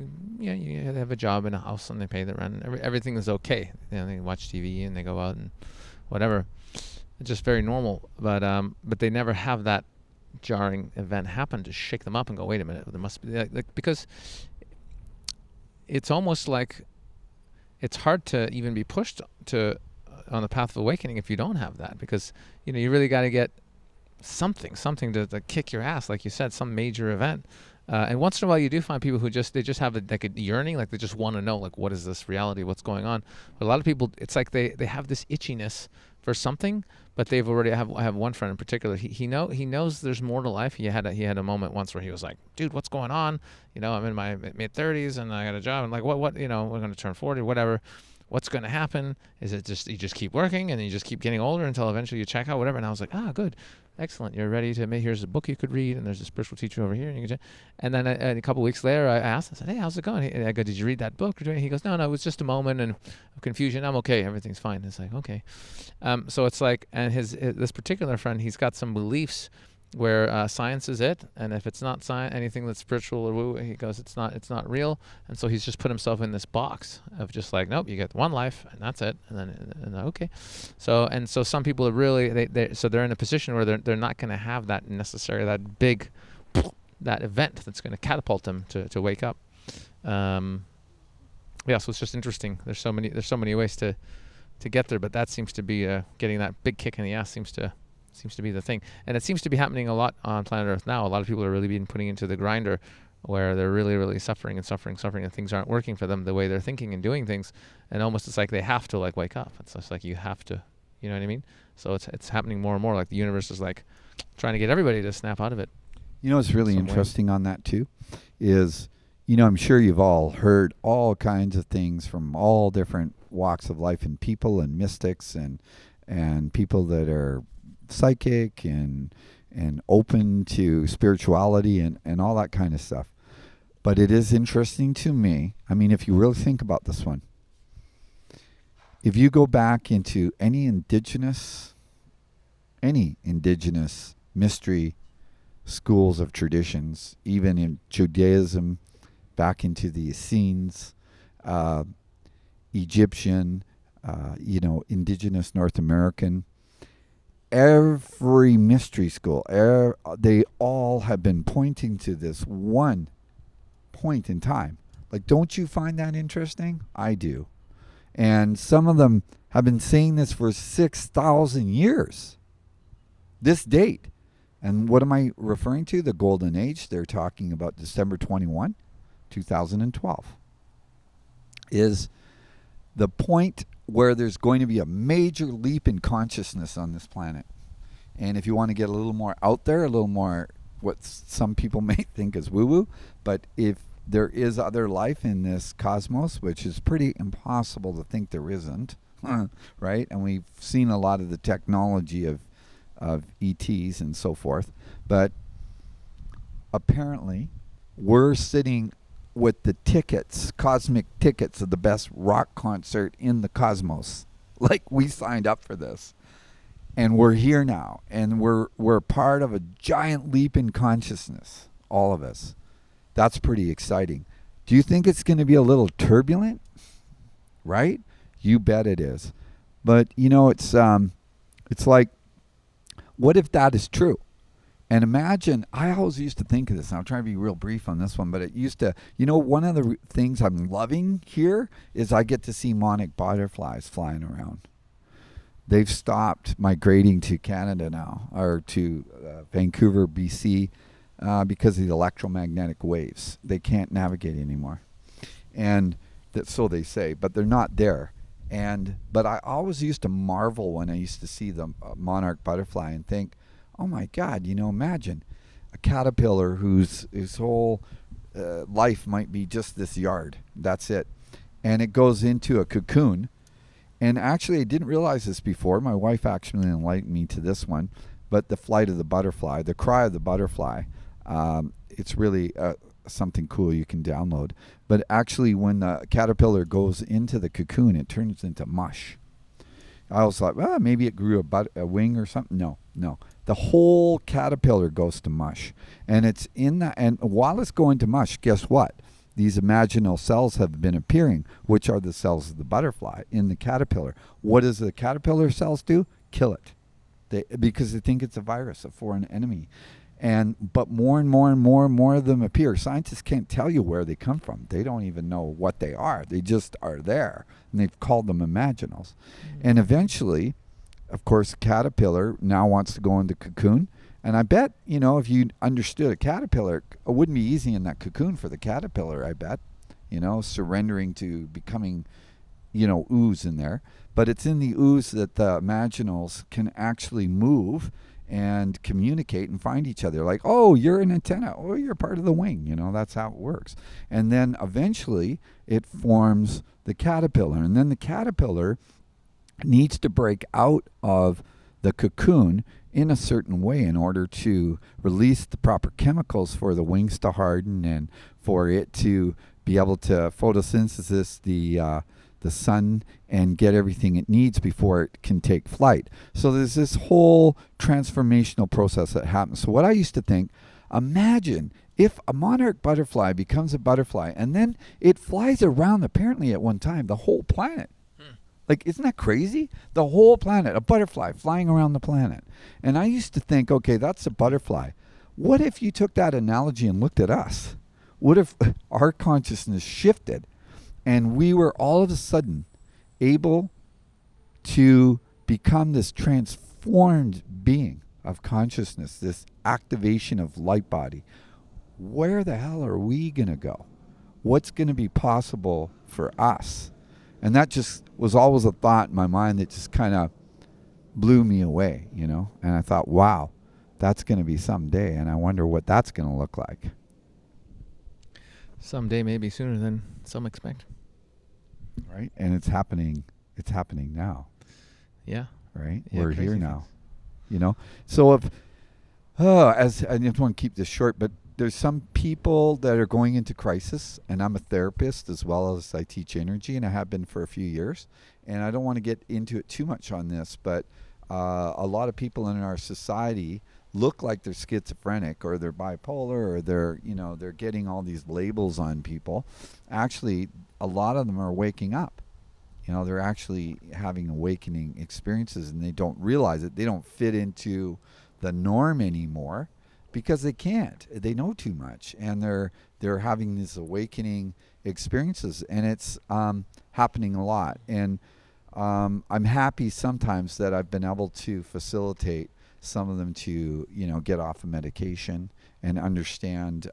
have a job in a house and they pay the rent. Everything is okay. They watch TV and they go out and whatever. It's just very normal. But they never have that jarring event happen to shake them up and go, wait a minute, there must be because it's almost like it's hard to even be pushed to on the path of awakening if you don't have that, because you really got to get something to kick your ass, like you said, some major event. And once in a while you do find people who just have a yearning, like they just want to know, like, what is this reality, what's going on. But a lot of people, it's like they have this itchiness for something, but they've already I have one friend in particular, he knows there's more to life. He had a moment once where he was like, dude, what's going on? I'm in my mid-30s and I got a job, and like what we're going to turn 40, whatever. What's going to happen? Is it just you just keep working and you just keep getting older until eventually you check out, whatever? And I was like, good, excellent. You're ready to here's a book you could read, and there's a spiritual teacher over here. And you can and then a couple of weeks later, I asked, I said, hey, how's it going? I go, did you read that book? He goes, no, it was just a moment and confusion. I'm okay. Everything's fine. It's like, okay. So it's like, and this particular friend, he's got some beliefs where science is it, and if it's not science, anything that's spiritual or woo, he goes, it's not real. And so he's just put himself in this box of just like, nope, you get one life and that's it, and okay. So some people are really they're in a position where they're not going to have that necessary, that big that event that's going to catapult them to wake up. So it's just interesting. There's so many ways to get there, but that seems to be getting that big kick in the ass seems to be the thing. And it seems to be happening a lot on planet Earth now. A lot of people are really being putting into the grinder where they're really, really suffering, and things aren't working for them the way they're thinking and doing things. And almost it's like they have to like wake up. It's just like you have to, you know what I mean? So it's happening more and more. Like the universe is like trying to get everybody to snap out of it. What's really interesting on that too is, I'm sure you've all heard all kinds of things from all different walks of life, and people and mystics and people that are psychic and open to spirituality and all that kind of stuff. But it is interesting to me, if you really think about this one, if you go back into any indigenous mystery schools of traditions, even in Judaism, back into the Essenes, Egyptian, indigenous North American, every mystery school, they all have been pointing to this one point in time. Like, don't you find that interesting? I do. And some of them have been saying this for 6,000 years. This date. And what am I referring to? The Golden Age. They're talking about December 21, 2012. Is the point where there's going to be a major leap in consciousness on this planet. And if you want to get a little more out there, a little more what some people may think is woo-woo, but if there is other life in this cosmos, which is pretty impossible to think there isn't, right? And we've seen a lot of the technology of ETs and so forth. But apparently, we're sitting with the tickets, cosmic tickets of the best rock concert in the cosmos. Like, we signed up for this. And we're here now. And we're part of a giant leap in consciousnness, all of us. That's pretty exciting. Do you think it's going to be a little turbulent? Right? You bet it is. But, it's like, what if that is true? And imagine, I always used to think of this, and I'll try to be real brief on this one, but it used to, one of the things I'm loving here is I get to see monarch butterflies flying around. They've stopped migrating to Canada now, or to Vancouver, BC, because of the electromagnetic waves. They can't navigate anymore. And so they say, but they're not there. But I always used to marvel when I used to see the monarch butterfly and think, oh my God, imagine a caterpillar whose whole life might be just this yard. That's it. And it goes into a cocoon. And actually, I didn't realize this before. My wife actually enlightened me to this one. But the flight of the butterfly, the cry of the butterfly, it's really something cool you can download. But actually, when the caterpillar goes into the cocoon, it turns into mush. I was like, well, maybe it grew a wing or something. No. The whole caterpillar goes to mush. And it's in that. And while it's going to mush, guess what? These imaginal cells have been appearing, which are the cells of the butterfly in the caterpillar. What does the caterpillar cells do? Kill it. Because they think it's a virus, a foreign enemy. But more and more of them appear. Scientists can't tell you where they come from. They don't even know what they are. They just are there. And they've called them imaginals. Mm-hmm. And eventually, of course, the caterpillar now wants to go into cocoon. And I bet, if you understood a caterpillar, it wouldn't be easy in that cocoon for the caterpillar, I bet. Surrendering to becoming, ooze in there. But it's in the ooze that the imaginals can actually move and communicate and find each other. Like, oh, you're an antenna. Oh, you're part of the wing. That's how it works. And then eventually it forms the caterpillar. And then the caterpillar needs to break out of the cocoon in a certain way in order to release the proper chemicals for the wings to harden and for it to be able to photosynthesis the sun and get everything it needs before it can take flight. So there's this whole transformational process that happens. So what I used to think, imagine if a monarch butterfly becomes a butterfly and then it flies around, apparently at one time, the whole planet. Like, isn't that crazy? The whole planet, a butterfly flying around the planet. And I used to think, okay, that's a butterfly. What if you took that analogy and looked at us? What if our consciousness shifted and we were all of a sudden able to become this transformed being of consciousness, this activation of light body? Where the hell are we going to go? What's going to be possible for us? And that just was always a thought in my mind that just kind of blew me away, And I thought, wow, that's going to be someday. And I wonder what that's going to look like. Someday, maybe sooner than some expect. Right? And it's happening. It's happening now. Yeah. Right? Yeah, we're here now. So if, I just want to keep this short, but there's some people that are going into crisis, and I'm a therapist as well as I teach energy, and I have been for a few years. And I don't want to get into it too much on this, but a lot of people in our society look like they're schizophrenic or they're bipolar or they're getting all these labels on people. Actually, a lot of them are waking up. They're actually having awakening experiences, and they don't realize it. They don't fit into the norm anymore because they can't. They know too much, and they're having these awakening experiences, and it's happening a lot. And I'm happy sometimes that I've been able to facilitate some of them to get off of medication and understand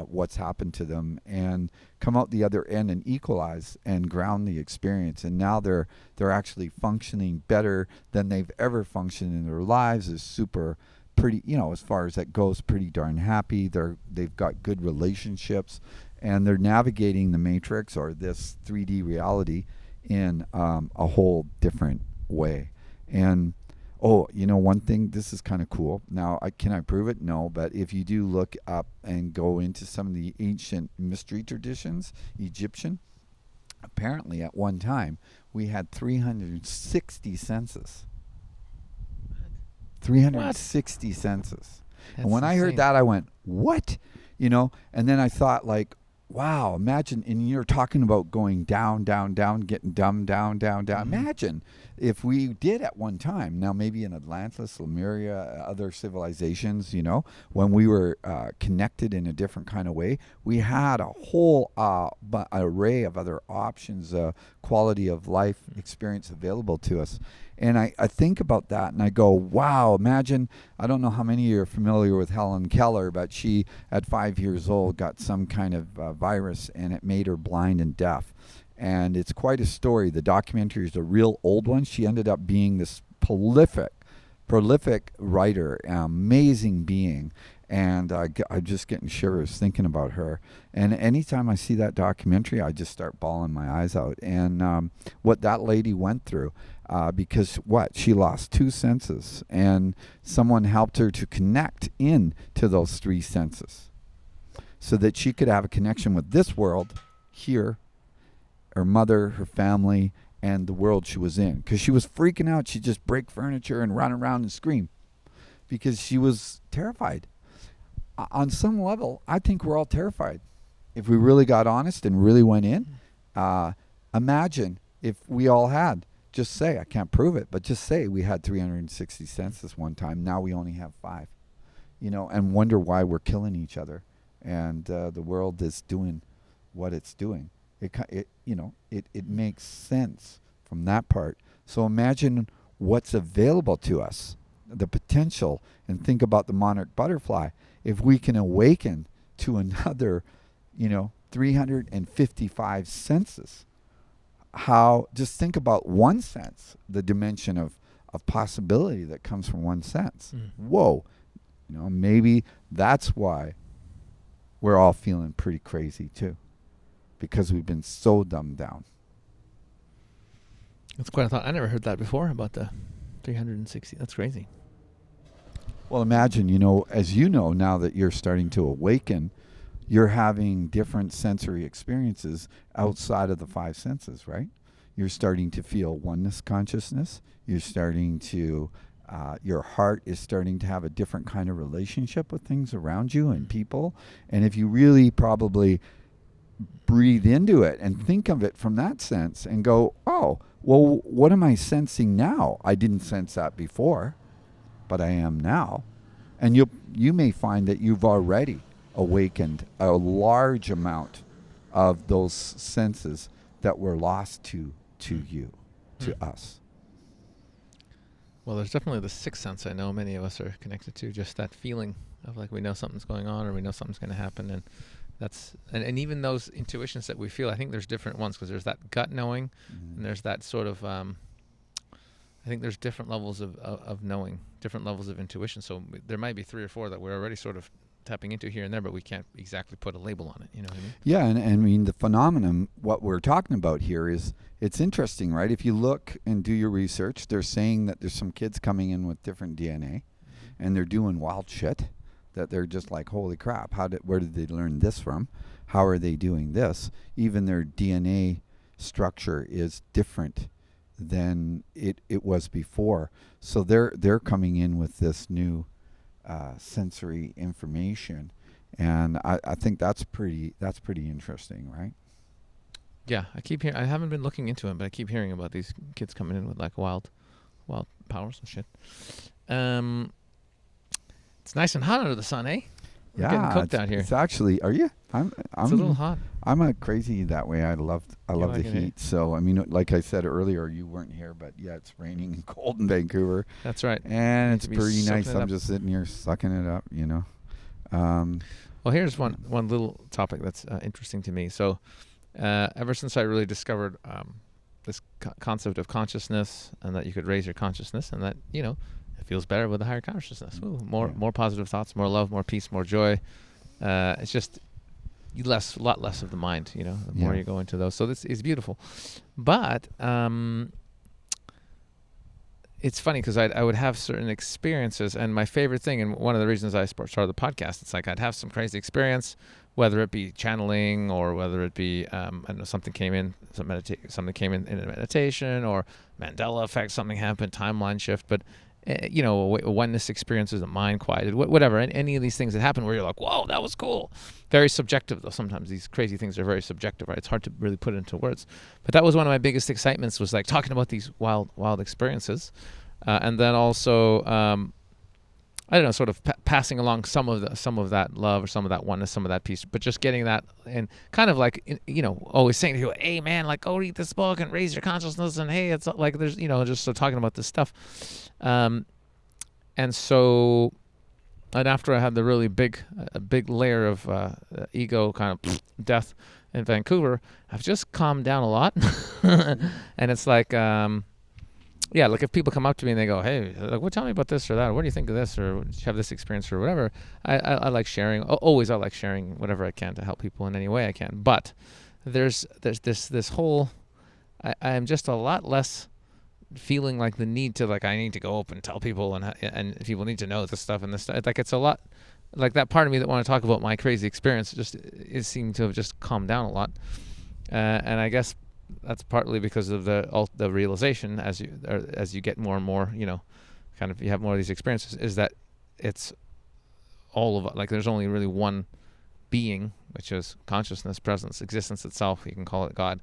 what's happened to them and come out the other end and equalize and ground the experience. And now they're actually functioning better than they've ever functioned in their lives. Is super pretty, as far as that goes, pretty darn happy. They've got good relationships, and they're navigating the matrix or this 3D reality in a whole different way. And one thing, this is kind of cool. Now, can I prove it? No, but if you do look up and go into some of the ancient mystery traditions, Egyptian, apparently at one time we had 360 senses. 360 senses. That's and when I heard that, I went, what? And then I thought, like, wow, imagine, and you're talking about going down, down, down, getting dumb, down, down, down. Mm-hmm. Imagine if we did at one time, now maybe in Atlantis, Lemuria, other civilizations, when we were connected in a different kind of way, we had a whole array of other options, quality of life experience available to us. And I think about that, and I go, wow, imagine, I don't know how many of you are familiar with Helen Keller, but she, at 5 years old, got some kind of virus, and it made her blind and deaf. And it's quite a story. The documentary is a real old one. She ended up being this prolific writer, amazing being. And I'm just getting shivers thinking about her. And anytime I see that documentary, I just start bawling my eyes out. And what that lady went through, because she lost 2 senses, and someone helped her to connect in to those 3 senses so that she could have a connection with this world here, her mother, her family, and the world she was in. Because she was freaking out. She'd just break furniture and run around and scream because she was terrified. On some level, I think we're all terrified. If we really got honest and really went in, imagine if we all had, just say, I can't prove it, but just say we had 360 senses one time. Now we only have 5, and wonder why we're killing each other. And the world is doing what it's doing. It makes sense from that part. So imagine what's available to us, the potential, and think about the monarch butterfly. If we can awaken to another, 355 senses, just think about one sense, the dimension of possibility that comes from one sense. Whoa. Maybe that's why we're all feeling pretty crazy too, because we've been so dumbed down. That's quite a thought. I never heard that before about the 360. That's crazy. Well, imagine, as now that you're starting to awaken, you're having different sensory experiences outside of the 5 senses, right? You're starting to feel oneness consciousness. You're starting to, your heart is starting to have a different kind of relationship with things around you and people. And if you really probably breathe into it and think of it from that sense and go, oh, well, what am I sensing now? I didn't sense that before, but I am now. And you may find that you've already awakened a large amount of those senses that were lost to you, to us. Well, there's definitely the 6th sense I know many of us are connected to, just that feeling of like we know something's going on or we know something's going to happen. And that's and even those intuitions that we feel, I think there's different ones, because there's that gut knowing, and there's that sort of I think there's different levels of knowing, different levels of intuition. So there might be 3 or 4 that we're already sort of tapping into here and there, but we can't exactly put a label on it. You know what I mean? Yeah, and I mean, the phenomenon, what we're talking about here is, it's interesting, right? If you look and do your research, they're saying that there's some kids coming in with different DNA, and they're doing wild shit. that they're just like, holy crap, where did they learn this from? How are they doing this? Even their DNA structure is different than it was before. So they're coming in with this new sensory information, and I think that's pretty interesting, right? Yeah, I keep hearing. I haven't been looking into it, but I keep hearing about these kids coming in with like wild powers and shit. It's nice and hot under the sun, eh? We're getting cooked out here. It's actually. Are you? It's a little hot. I'm a crazy that way. I love the heat. So I mean, like I said earlier, you weren't here, but yeah, it's raining and cold in Vancouver. That's right. And it's pretty nice. I'm just sitting here sucking it up, you know. Well, here's one little topic that's interesting to me. So, ever since I really discovered this concept of consciousness, and that you could raise your consciousness, and that it feels better with a higher consciousness. Ooh, more positive thoughts, more love, more peace, more joy. It's just a lot less of the mind, the more you go into those. So this is beautiful. But it's funny because I would have certain experiences, and my favorite thing, and one of the reasons I started the podcast, it's like I'd have some crazy experience, whether it be channeling or whether it be I don't know, something came in, something came in a meditation, or Mandela effect, something happened, timeline shift, but oneness experiences, the mind quieted, whatever, any of these things that happen where you're like, whoa, that was cool. Very subjective, though. Sometimes these crazy things are very subjective, right? It's hard to really put it into words. But that was one of my biggest excitements, was like talking about these wild experiences, and then also I don't know, sort of passing along some of that love, or some of that oneness, some of that peace, but just getting that, and kind of like, always saying to you, hey man, like, go read this book and raise your consciousness, and hey, it's like, there's, just talking about this stuff. And so, and after I had the really big layer of ego kind of death in Vancouver, I've just calmed down a lot. And it's like, like if people come up to me and they go, hey, like, tell me about this or that, or what do you think of this, or did you have this experience or whatever, I like sharing. Always I like sharing whatever I can to help people in any way I can. But there's this whole, I'm just a lot less feeling like the need to, like, I need to go up and tell people, and people need to know this stuff and this stuff. Like, it's a lot, like that part of me that want to talk about my crazy experience it seemed to have just calmed down a lot. And I guess that's partly because of the realization as you get more and more, kind of, you have more of these experiences, is that it's all of, like, there's only really one being, which is consciousness, presence, existence itself. You can call it God,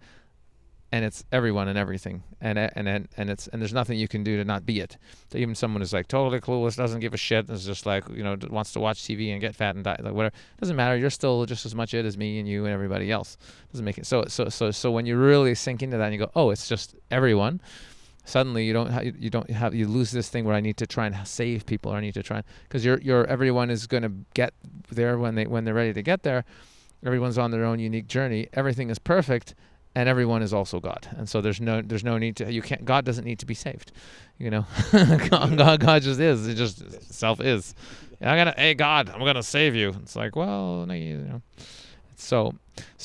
and it's everyone and everything, and there's nothing you can do to not be it. So even someone who's like totally clueless, doesn't give a shit, is just like, wants to watch TV and get fat and die, like whatever, doesn't matter. You're still just as much it as me and you and everybody else. Doesn't make it so when you really sink into that and you go, oh, it's just everyone, suddenly you lose this thing where I need to try and save people, or I need to try, because everyone is going to get there when they're ready to get there. Everyone's on their own unique journey. Everything is perfect. And everyone is also God, and so there's no need to. God doesn't need to be saved, God just is. It just self is. Hey God, I'm gonna save you. It's like, well, no, So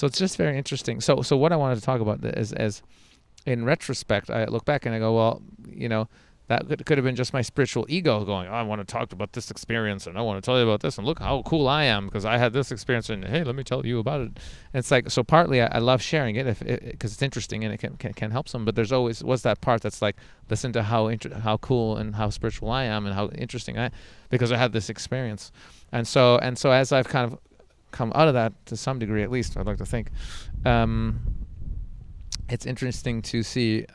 it's just very interesting. So what I wanted to talk about is, as in retrospect, I look back and I go, well, that could have been just my spiritual ego going, oh, I want to talk about this experience, and I want to tell you about this, and look how cool I am because I had this experience, and hey, let me tell you about it. And it's like, so partly I love sharing it because it's interesting and it can help some, but there's always was that part that's like, listen to how cool and how spiritual I am and how interesting because I had this experience. And so as I've kind of come out of that to some degree, at least I'd like to think, it's interesting to see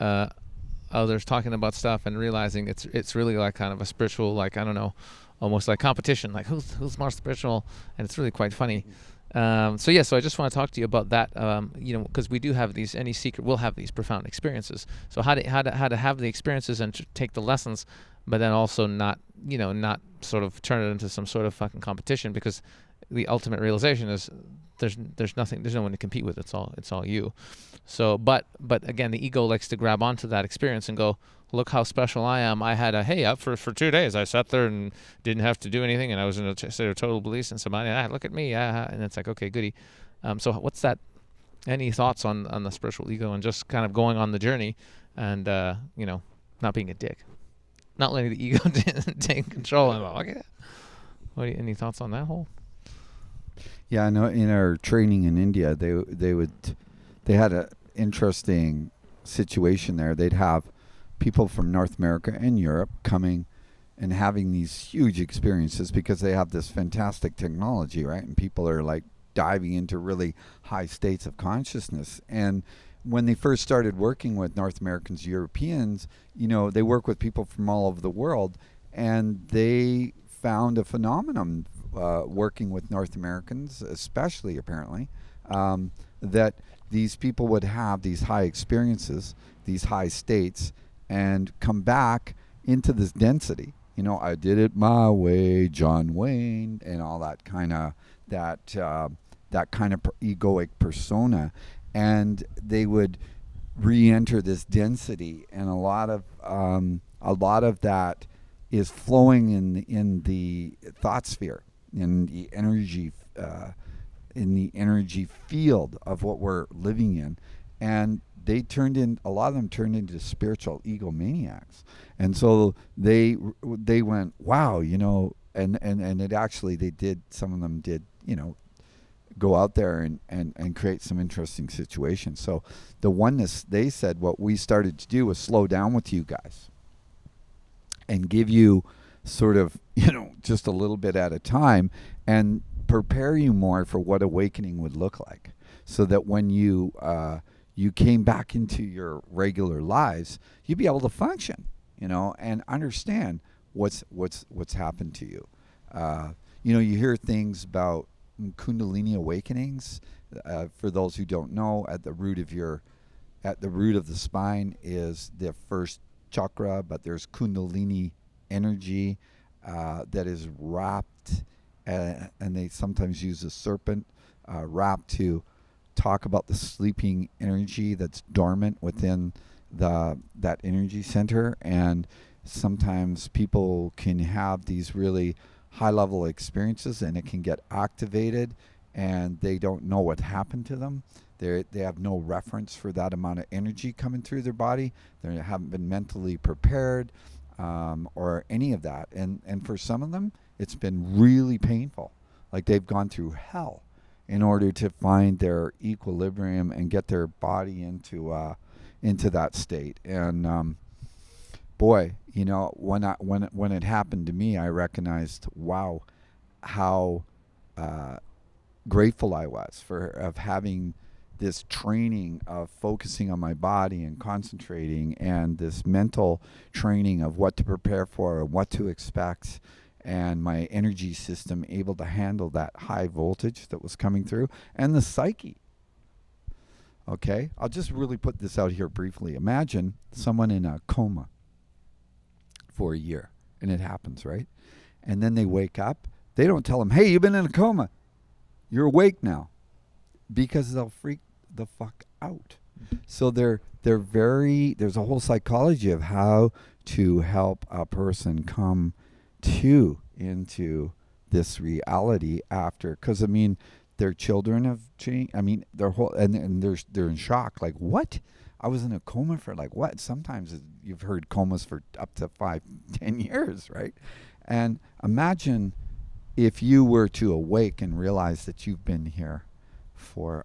others talking about stuff and realizing it's really like kind of a spiritual, like, I don't know, almost like competition, like who's more spiritual, and it's really quite funny. So I just want to talk to you about that, because we do have these, any seeker will have these profound experiences. So how to have the experiences and to take the lessons, but then also not sort of turn it into some sort of fucking competition, because the ultimate realization is there's no one to compete with. It's all you. So, but again, the ego likes to grab onto that experience and go, look how special I am. I had for 2 days, I sat there and didn't have to do anything, and I was in a state of total bliss, and somebody, look at me, and it's like, okay, goody. So what's that? Any thoughts on the spiritual ego and just kind of going on the journey and, not being a dick, not letting the ego take control? And okay, Any thoughts on that whole? Yeah, I know. In our training in India, they had a interesting situation there. They'd have people from North America and Europe coming and having these huge experiences because they have this fantastic technology, right? And people are like diving into really high states of consciousness. And when they first started working with North Americans, Europeans, they work with people from all over the world, and they found a phenomenon working with North Americans, especially apparently, that these people would have these high experiences, these high states, and come back into this density. I did it my way, John Wayne, and all that kind of egoic persona, and they would re-enter this density, and a lot of that is flowing in the thought sphere, in the energy field of what we're living in, and a lot of them turned into spiritual egomaniacs. And so they went, wow, and it actually, some of them did, go out there and create some interesting situations. So the oneness, they said, what we started to do was slow down with you guys and give you sort of, just a little bit at a time, and prepare you more for what awakening would look like, so that when you came back into your regular lives, you'd be able to function, and understand what's happened to you. You hear things about Kundalini awakenings. For those who don't know, at the root of the spine is the first chakra, but there's Kundalini energy that is wrapped, and they sometimes use a serpent wrapped to talk about the sleeping energy that's dormant within that energy center. And sometimes people can have these really high level experiences, and it can get activated, and they don't know what happened to them. They have no reference for that amount of energy coming through their body. They haven't been mentally prepared, or any of that. And for some of them, it's been really painful. Like they've gone through hell in order to find their equilibrium and get their body into that state. And boy, when it happened to me, I recognized, wow, how grateful I was of having this training of focusing on my body and concentrating, and this mental training of what to prepare for and what to expect, and my energy system able to handle that high voltage that was coming through, and the psyche. Okay, I'll just really put this out here briefly. Imagine someone in a coma for a year, and it happens, right? And then they wake up. They don't tell them, hey, you've been in a coma, you're awake now, because they'll freak the fuck out. So there's a whole psychology of how to help a person come into this reality after, because their children have changed. Their whole, and they're in shock, like, what? I was in a coma for like what? Sometimes you've heard comas for up to 5-10 years, right? And imagine if you were to awake and realize that you've been here for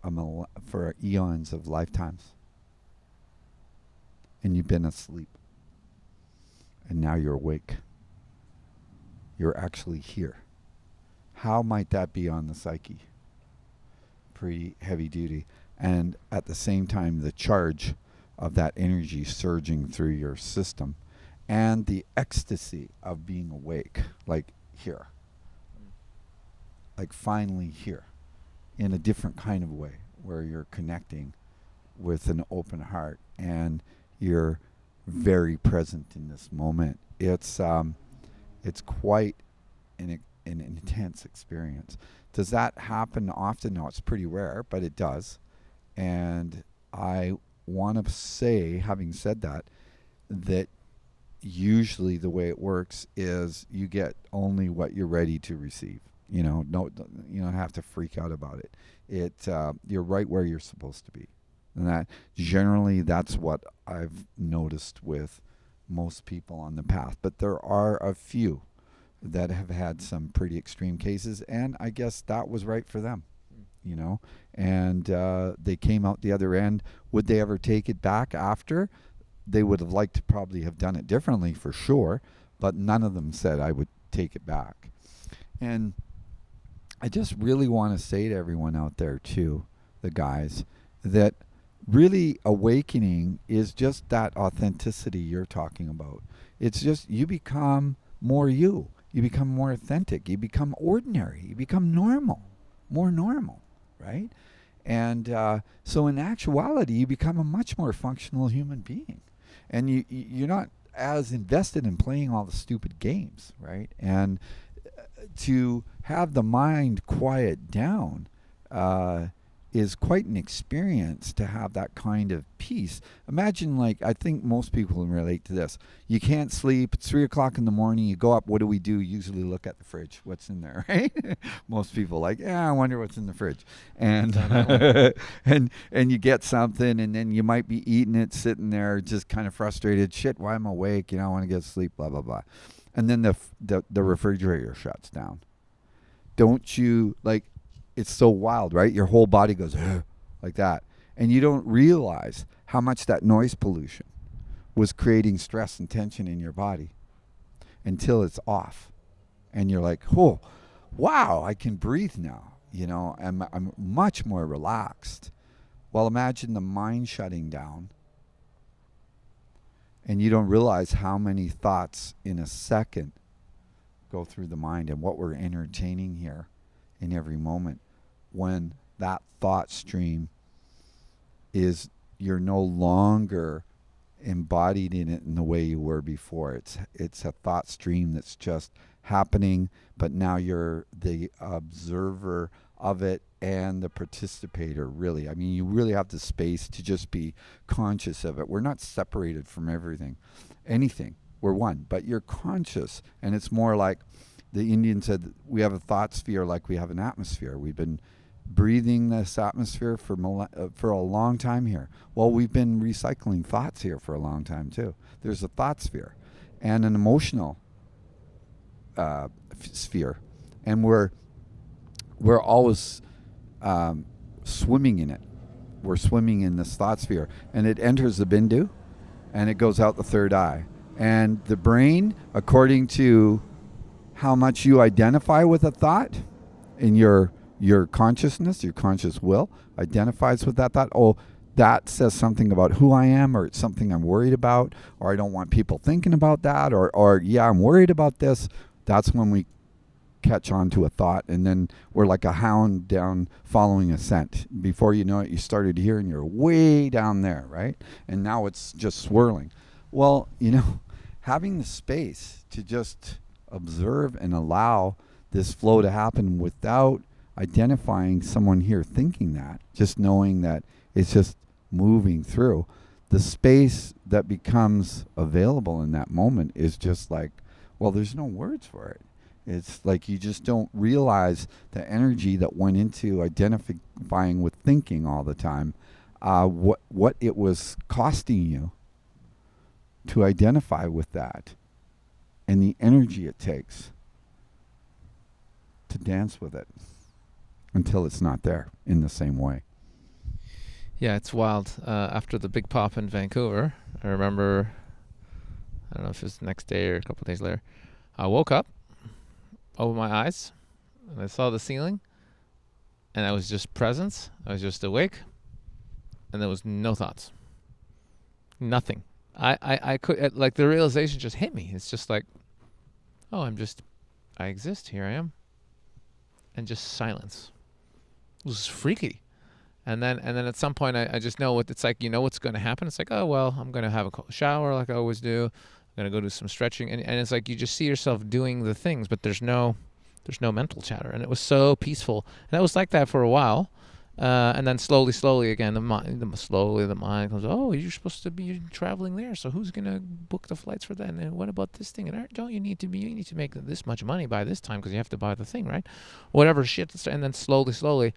eons of lifetimes, and you've been asleep, and now you're awake. You're actually here. How might that be on the psyche? Pretty heavy duty. And at the same time, the charge of that energy surging through your system, and the ecstasy of being awake, like here, like finally here, in a different kind of way, where you're connecting with an open heart, and you're very present in this moment. It's quite an intense experience. Does that happen often? No, it's pretty rare, but it does. And I want to say, having said that usually the way it works is you get only what you're ready to receive. You don't have to freak out about it. You're right where you're supposed to be. And that's what I've noticed with most people on the path. But there are a few, that have had some pretty extreme cases, and I guess that was right for them, you know. And they came out the other end. Would they ever take it back after? They would have liked to probably have done it differently for sure, but none of them said I would take it back. And I just really want to say to everyone out there too, the guys, that really awakening is just that authenticity you're talking about. It's just you become more you. You become more authentic. You become ordinary. You become normal, more normal, right? And so in actuality, you become a much more functional human being. And you're not as invested in playing all the stupid games, right? And to have the mind quiet down is quite an experience, to have that kind of peace. Imagine, like, I think most people can relate to this. You can't sleep. It's 3 o'clock in the morning. You go up. What do? Usually look at the fridge. What's in there, right? Most people like, I wonder what's in the fridge. And and you get something, and then you might be eating it, sitting there, just kind of frustrated. Shit, why am I awake? I want to get sleep, blah, blah, blah. And then the refrigerator shuts down. Don't you, like, it's so wild, right? Your whole body goes like that. And you don't realize how much that noise pollution was creating stress and tension in your body until it's off. And you're like, oh, wow, I can breathe now. I'm much more relaxed. Well, imagine the mind shutting down. And you don't realize how many thoughts in a second go through the mind, and what we're entertaining here in every moment, when that thought stream is, you're no longer embodied in it in the way you were before. It's a thought stream that's just happening, but now you're the observer of it and the participator, really. I mean, you really have the space to just be conscious of it. We're not separated from anything. We're one, but you're conscious. And it's more like the Indian said, we have a thought sphere like we have an atmosphere. We've been breathing this atmosphere for a long time here. Well, we've been recycling thoughts here for a long time too. There's a thought sphere and an emotional sphere, and we're always swimming in it. We're swimming in this thought sphere, and it enters the bindu, and it goes out the third eye. And the brain, according to how much you identify with a thought in your consciousness, your conscious will identifies with that thought. Oh, that says something about who I am, or it's something I'm worried about, or I don't want people thinking about that, or yeah, I'm worried about this. That's when we catch on to a thought, and then we're like a hound down following a scent. Before you know it, you started here and you're way down there, right? And now it's just swirling. Well, having the space to just observe and allow this flow to happen without identifying someone here thinking that, just knowing that it's just moving through. The space that becomes available in that moment is just like, well, there's no words for it. It's like you just don't realize the energy that went into identifying with thinking all the time, what it was costing you to identify with that, and the energy it takes to dance with it until it's not there in the same way. Yeah, it's wild. After the big pop in Vancouver, I remember, I don't know if it was the next day or a couple of days later, I woke up, opened my eyes, and I saw the ceiling, and I was just present. I was just awake, and there was no thoughts. Nothing. I could, like, the realization just hit me. It's just like, oh, I exist. Here I am. And just silence. It was freaky. And then at some point, I just know what it's like. You know what's going to happen. It's like, oh, well, I'm going to have a shower like I always do. I'm going to go do some stretching. And it's like you just see yourself doing the things, but there's no mental chatter. And it was so peaceful. And it was like that for a while. And then slowly again, the mind goes, oh, you're supposed to be traveling there, so who's going to book the flights for that? And what about this thing? And you need to make this much money by this time because you have to buy the thing, right? Whatever shit. And then slowly.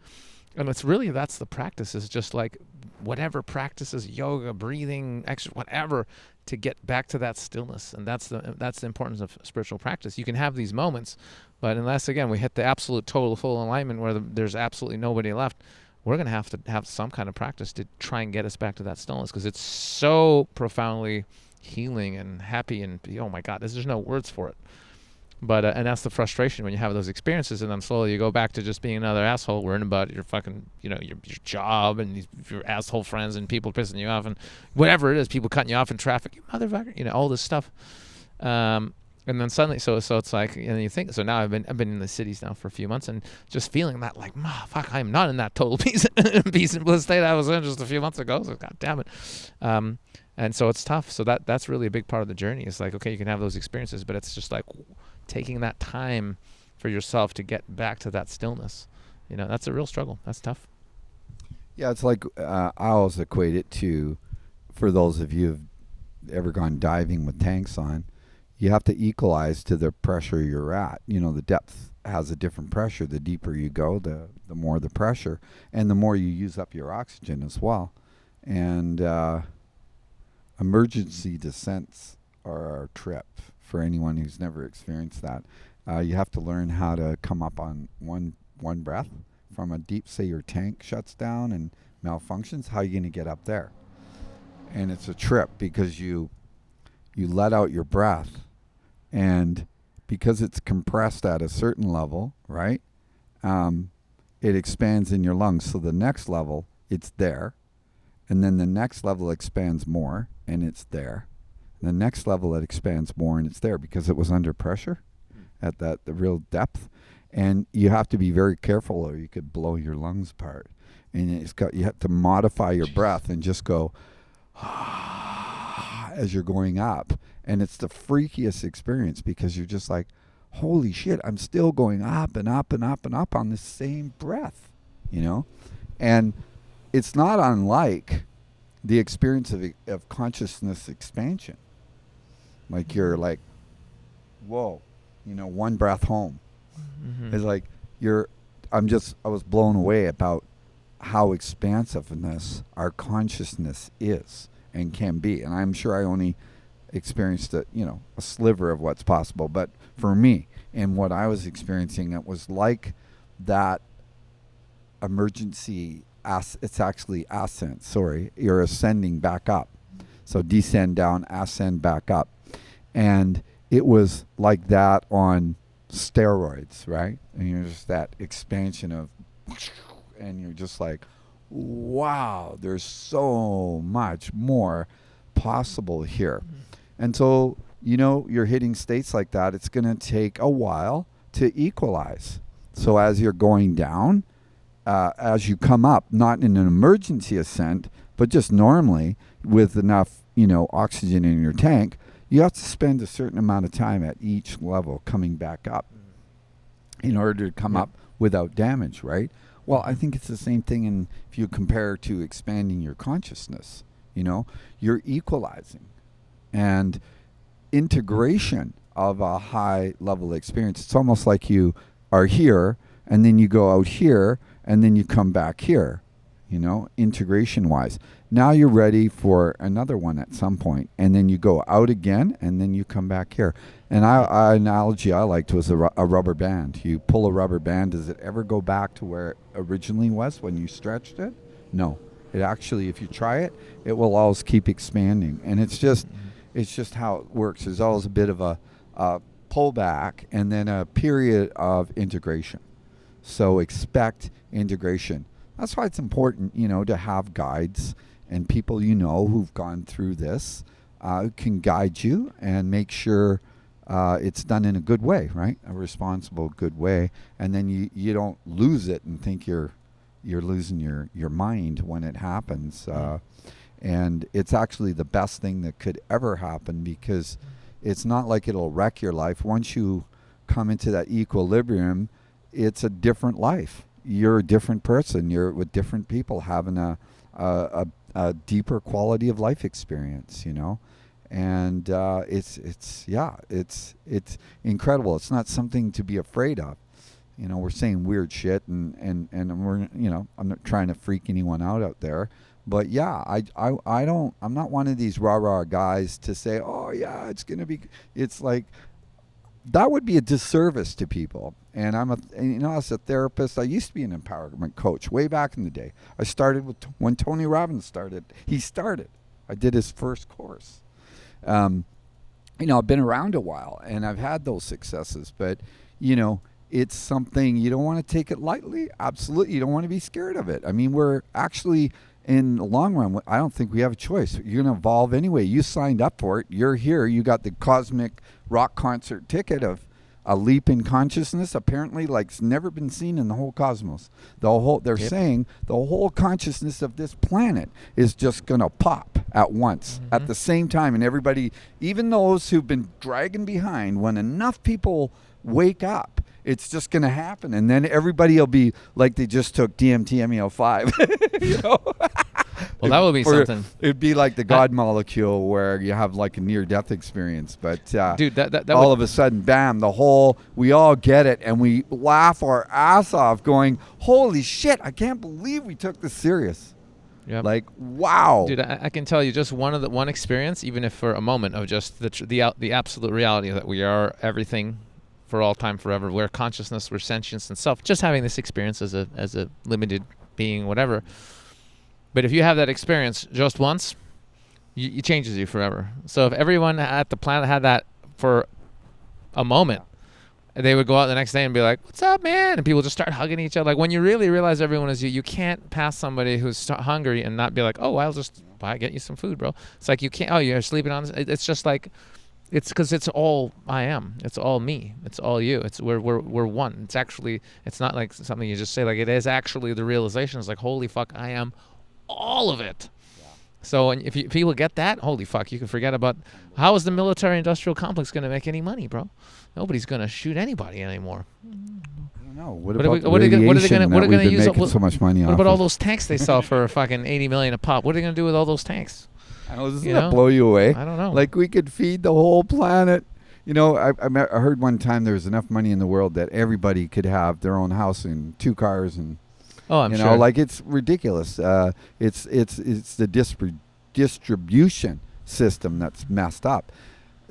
And it's really, that's the practice, is just like whatever practices, yoga, breathing, exercise, whatever, to get back to that stillness. And that's the importance of spiritual practice. You can have these moments, but unless, again, we hit the absolute total full alignment where there's absolutely nobody left, we're going to have some kind of practice to try and get us back to that stillness, because it's so profoundly healing and happy, and oh my God, there's no words for it. But and that's the frustration when you have those experiences, and then slowly you go back to just being another asshole, worrying about your fucking, your job and your asshole friends and people pissing you off and whatever it is, people cutting you off in traffic, you motherfucker, all this stuff. And then suddenly, so it's like, and you think, so now I've been in the cities now for a few months, and just feeling that, like, fuck, I'm not in that total peace and bliss state I was in just a few months ago. So God damn it. And so it's tough. So that's really a big part of the journey. It's like, okay, you can have those experiences, but it's just like taking that time for yourself to get back to that stillness. That's a real struggle. That's tough. Yeah, it's like I always equate it to, for those of you who've ever gone diving with tanks on, you have to equalize to the pressure you're at. The depth has a different pressure. The deeper you go, the more the pressure, and the more you use up your oxygen as well. And emergency descents are a trip for anyone who's never experienced that. You have to learn how to come up on one breath from a deep, say your tank shuts down and malfunctions. How are you going to get up there? And it's a trip, because you let out your breath, and because it's compressed at a certain level, right? It expands in your lungs. So the next level, it's there. And then the next level expands more, and it's there. The next level, it expands more, and it's there because it was under pressure at the real depth. And you have to be very careful, or you could blow your lungs apart. And you have to modify your breath and just go as you're going up. And it's the freakiest experience, because you're just like, holy shit, I'm still going up and up and up and up on the same breath, And it's not unlike the experience of consciousness expansion. Like you're like, whoa, one breath home. Mm-hmm. It's like I was blown away about how expansiveness our consciousness is and can be. And I'm sure I only experienced a sliver of what's possible. But for me, and what I was experiencing, it was like that emergency, it's actually ascent, you're ascending back up. So descend down, ascend back up. And it was like that on steroids, right? And you're just that expansion of, and you're just like, wow, there's so much more possible here. And so, you're hitting states like that, it's going to take a while to equalize. So as you're going down, as you come up, not in an emergency ascent, but just normally with enough, oxygen in your tank, you have to spend a certain amount of time at each level coming back up in order to come up without damage, right? Well, I think it's the same thing if you compare to expanding your consciousness. You're equalizing. And integration of a high level experience, it's almost like you are here, and then you go out here, and then you come back here, integration wise. Now you're ready for another one at some point, and then you go out again, and then you come back here. And analogy I liked was a rubber band. You pull a rubber band, does it ever go back to where it originally was when you stretched it? No. It actually, if you try it, it will always keep expanding. And it's just how it works. There's always a bit of a pullback and then a period of integration. So expect integration. That's why it's important, to have guides and people who've gone through this can guide you and make sure it's done in a good way, right? A responsible, good way. And then you don't lose it and think you're losing your mind when it happens. And it's actually the best thing that could ever happen, because it's not like it'll wreck your life. Once you come into that equilibrium, it's a different life. You're a different person. You're with different people having a deeper quality of life experience, And it's incredible. It's not something to be afraid of. You know, we're saying weird shit, and we're, you know, I'm not trying to freak anyone out there. But yeah, I'm not one of these rah-rah guys to say, oh yeah, it's like, that would be a disservice to people. And you know, as a therapist, I used to be an empowerment coach way back in the day. I started when Tony Robbins started. I did his first course. You know, I've been around a while and I've had those successes, but you know, it's something you don't want to take it lightly. Absolutely. You don't want to be scared of it. I mean, we're actually, in the long run, I don't think we have a choice. You're going to evolve anyway. You signed up for it. You're here. You got the cosmic rock concert ticket of a leap in consciousness, apparently like it's never been seen in the whole cosmos. They're saying the whole consciousness of this planet is just going to pop at once, at the same time. And everybody, even those who've been dragging behind, when enough people wake up, it's just going to happen. And then everybody will be like they just took DMT MEO5. You know? Well, that would be something. It'd be like the God molecule where you have like a near-death experience. But dude, that all of a sudden, bam, we all get it. And we laugh our ass off going, holy shit, I can't believe we took this serious. Yep. Like, wow. Dude, I can tell you just one experience, even if for a moment, of just the absolute reality that we are everything for all time, forever. We're consciousness, we're sentience and self. Just having this experience as a limited being, whatever. But if you have that experience just once, it changes you forever. So if everyone at the planet had that for a moment, they would go out the next day and be like, "What's up, man?" And people just start hugging each other. Like when you really realize everyone is you, you can't pass somebody who's hungry and not be like, "Oh, I'll just get you some food, bro." It's like you can't. Oh, you're sleeping on this. It's just like. It's because it's all I am. It's all me. It's all you. We're one. It's not like something you just say. Like it is actually the realization. It's like, holy fuck, I am all of it. Yeah. So if people get that, holy fuck, you can forget about how is the military-industrial complex going to make any money, bro? Nobody's going to shoot anybody anymore. No. What are they going to use so much money off? What about all those tanks they sell for fucking $80 million a pop? What are they going to do with all those tanks? Doesn't that blow you away? I don't know. Like we could feed the whole planet. You know, I heard one time there was enough money in the world that everybody could have their own house and 2 cars and. Oh, I'm sure. You know, like it's ridiculous. It's the distribution system that's messed up,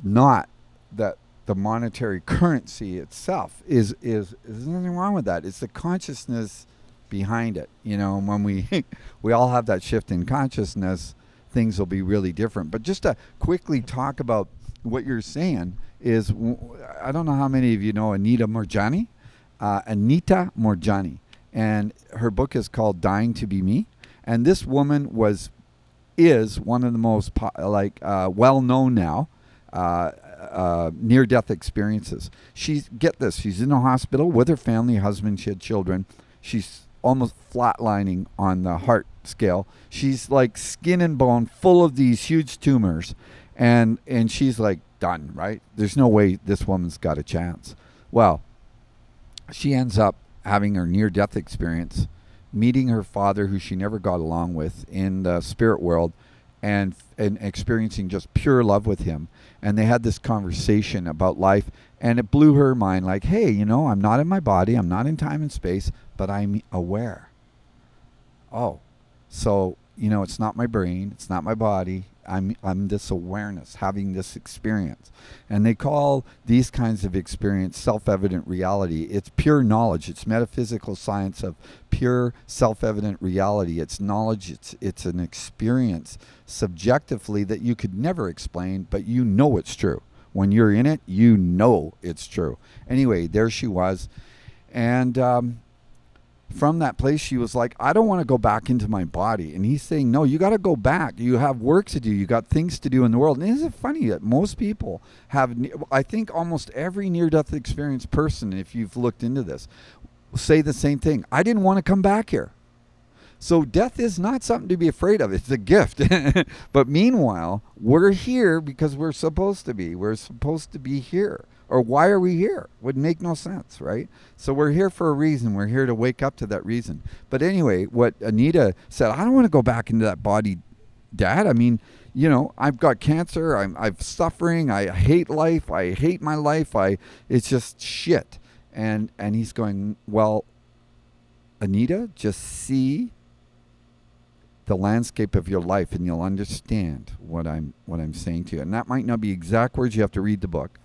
not that the monetary currency itself is. There's nothing wrong with that. It's the consciousness behind it. You know, when we all have that shift in consciousness, things will be really different. But just to quickly talk about what you're saying is, I don't know how many of you know Anita Moorjani, and her book is called Dying to Be Me. And this woman is one of the most well-known now near-death experiences. She's in a hospital with her family, husband, she had children. She's almost flatlining on the heart scale. She's like skin and bone, full of these huge tumors, and she's like done, right? There's no way this woman's got a chance. Well, she ends up having her near-death experience, meeting her father, who she never got along with, in the spirit world, and experiencing just pure love with him. And they had this conversation about life, and it blew her mind, like, hey, you know, I'm not in my body, I'm not in time and space, but I'm aware. Oh, so, you know, it's not my brain, it's not my body, I'm this awareness, having this experience. And they call these kinds of experience self-evident reality. It's pure knowledge. It's metaphysical science of pure self-evident reality. It's knowledge. It's an experience subjectively that you could never explain, but you know it's true. When you're in it, you know it's true. Anyway, there she was. And from that place, she was like, I don't want to go back into my body. And he's saying, no, you got to go back. You have work to do. You got things to do in the world. And isn't it funny that most people have, I think almost every near-death experience person, if you've looked into this, say the same thing. I didn't want to come back here. So death is not something to be afraid of. It's a gift. But meanwhile, we're here because we're supposed to be. We're supposed to be here. Or why are we here? Would make no sense, right? So we're here for a reason. We're here to wake up to that reason. But anyway, what Anita said, I don't want to go back into that body, Dad. I mean, you know, I've got cancer. I'm suffering. I hate life. I hate my life. It's just shit. And he's going, well, Anita, just see the landscape of your life and you'll understand what I'm saying to you. And that might not be exact words. You have to read the book.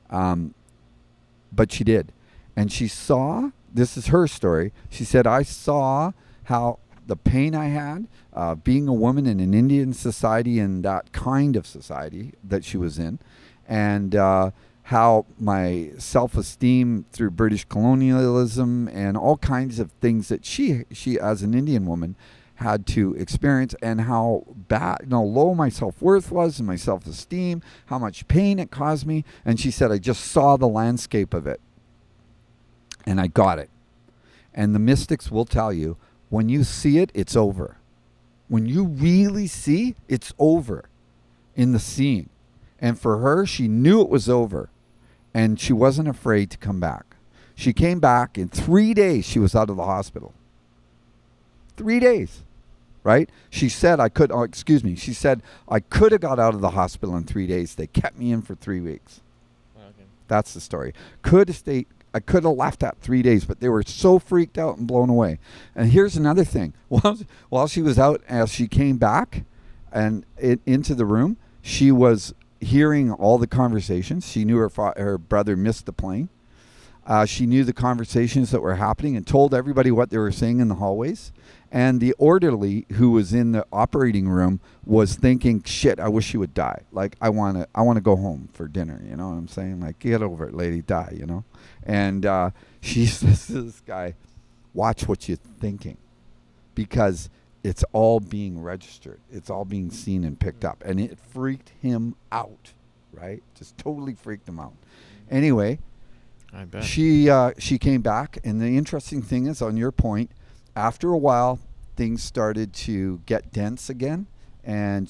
But she did. And she saw, this is her story. She said, I saw how the pain I had being a woman in an Indian society and that kind of society that she was in. And how my self-esteem through British colonialism and all kinds of things that she as an Indian woman had to experience, and how bad, low my self-worth was and my self-esteem, how much pain it caused me. And she said, I just saw the landscape of it and I got it. And the mystics will tell you, when you see it, it's over. When you really see, it's over in the seeing. And for her, she knew it was over, and she wasn't afraid to come back. She came back. In 3 days, she was out of the hospital. 3 days, right? She said, she said, I could have got out of the hospital in 3 days. They kept me in for 3 weeks. Okay. That's the story. I could have left at 3 days, but they were so freaked out and blown away. And here's another thing. While she was out, as she came back and into the room, she was hearing all the conversations. She knew her brother missed the plane. She knew the conversations that were happening and told everybody what they were saying in the hallways. And the orderly who was in the operating room was thinking, shit, I wish she would die. Like, I want to go home for dinner. You know what I'm saying? Like, get over it, lady, die, you know? And she says to this guy, watch what you're thinking, because it's all being registered. It's all being seen and picked up. And it freaked him out, right? Just totally freaked him out. Anyway, I bet. She came back, and the interesting thing is, on your point, after a while, things started to get dense again, and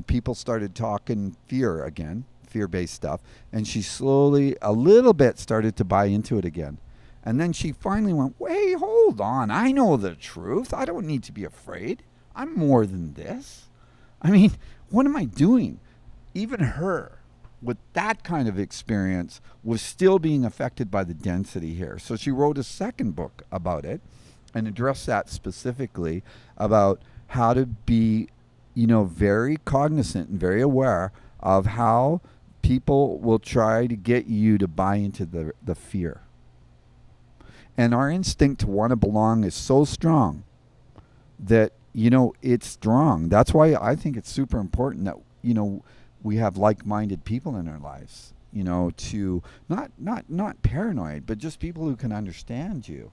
people started talking fear again, fear-based stuff, and she slowly, a little bit, started to buy into it again. And then she finally went, wait, hold on, I know the truth. I don't need to be afraid. I'm more than this. I mean, what am I doing? Even her, with that kind of experience, was still being affected by the density here. So she wrote a second book about it and addressed that specifically, about how to be, very cognizant and very aware of how people will try to get you to buy into the fear. And our instinct to want to belong is so strong that, it's strong. That's why I think it's super important that, we have like-minded people in our lives, to not paranoid, but just people who can understand you,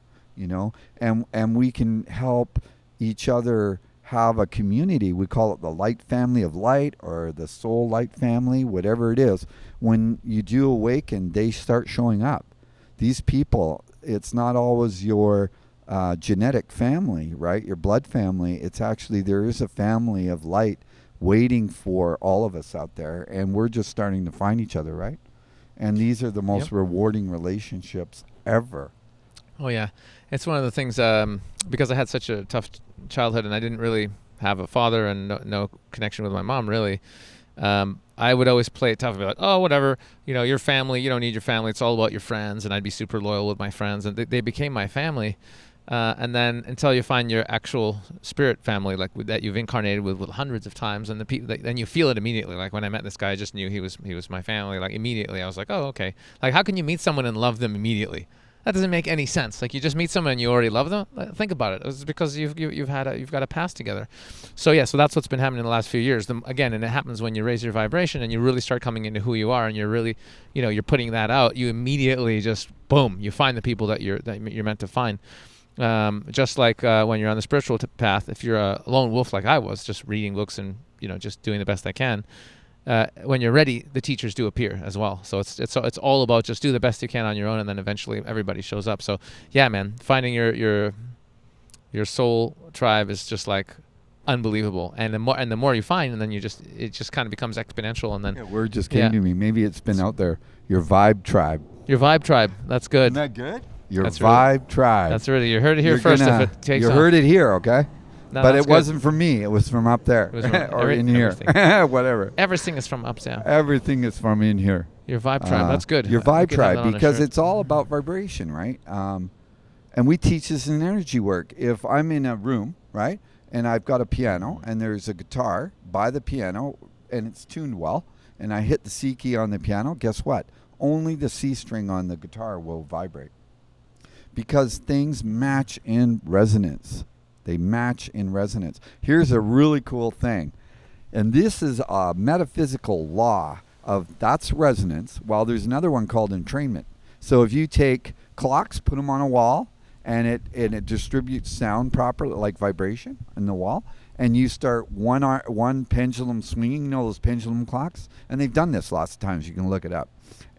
and we can help each other have a community. We call it the light family of light, or the soul light family, whatever it is. When you do awaken, they start showing up. These people, it's not always your genetic family, right? Your blood family. It's actually, there is a family of light waiting for all of us out there, and we're just starting to find each other, right? And these are the most rewarding relationships ever. Oh yeah, it's one of the things, because I had such a tough childhood and I didn't really have a father and no connection with my mom really. I would always play it tough and be like, oh, whatever, your family, you don't need your family, it's all about your friends. And I'd be super loyal with my friends, and they became my family. And then until you find your actual spirit family, like that you've incarnated with hundreds of times, and the people, then you feel it immediately. Like when I met this guy, I just knew he was my family. Like immediately, I was like, oh, okay. Like how can you meet someone and love them immediately? That doesn't make any sense. Like you just meet someone and you already love them. Think about it. It's because you've got a past together. So yeah, so that's what's been happening in the last few years. Again, and it happens when you raise your vibration and you really start coming into who you are, and you're really, you're putting that out. You immediately just boom, you find the people that you're meant to find. Just like when you're on the spiritual path, if you're a lone wolf like I was, just reading books and just doing the best I can. When you're ready, the teachers do appear as well. So it's all about just do the best you can on your own, and then eventually everybody shows up. So yeah, man, finding your soul tribe is just like unbelievable. And the more you find, and then it just kind of becomes exponential. And then word just came to me. Maybe it's been out there. Your vibe tribe. Your vibe tribe. That's good. Isn't that good? Your vibe tribe. That's really, you heard it here first. If it takes you off. Heard it here, okay? No, but it wasn't from me. It was from up there. It was from or in here. Whatever. Everything is from up there. Everything is from in here. Your vibe tribe. That's good. Your We vibe could have that tribe, on a because shirt. it's all about vibration, right? And we teach this in energy work. If I'm in a room, right, and I've got a piano and there's a guitar by the piano and it's tuned well, and I hit the C key on the piano, guess what? Only the C string on the guitar will vibrate, because things match in resonance. They match in resonance. Here's a really cool thing. And this is a metaphysical law of that's resonance, while there's another one called entrainment. So if you take clocks, put them on a wall, and it distributes sound properly, like vibration in the wall, and you start one pendulum swinging, you know those pendulum clocks? And they've done this lots of times. You can look it up.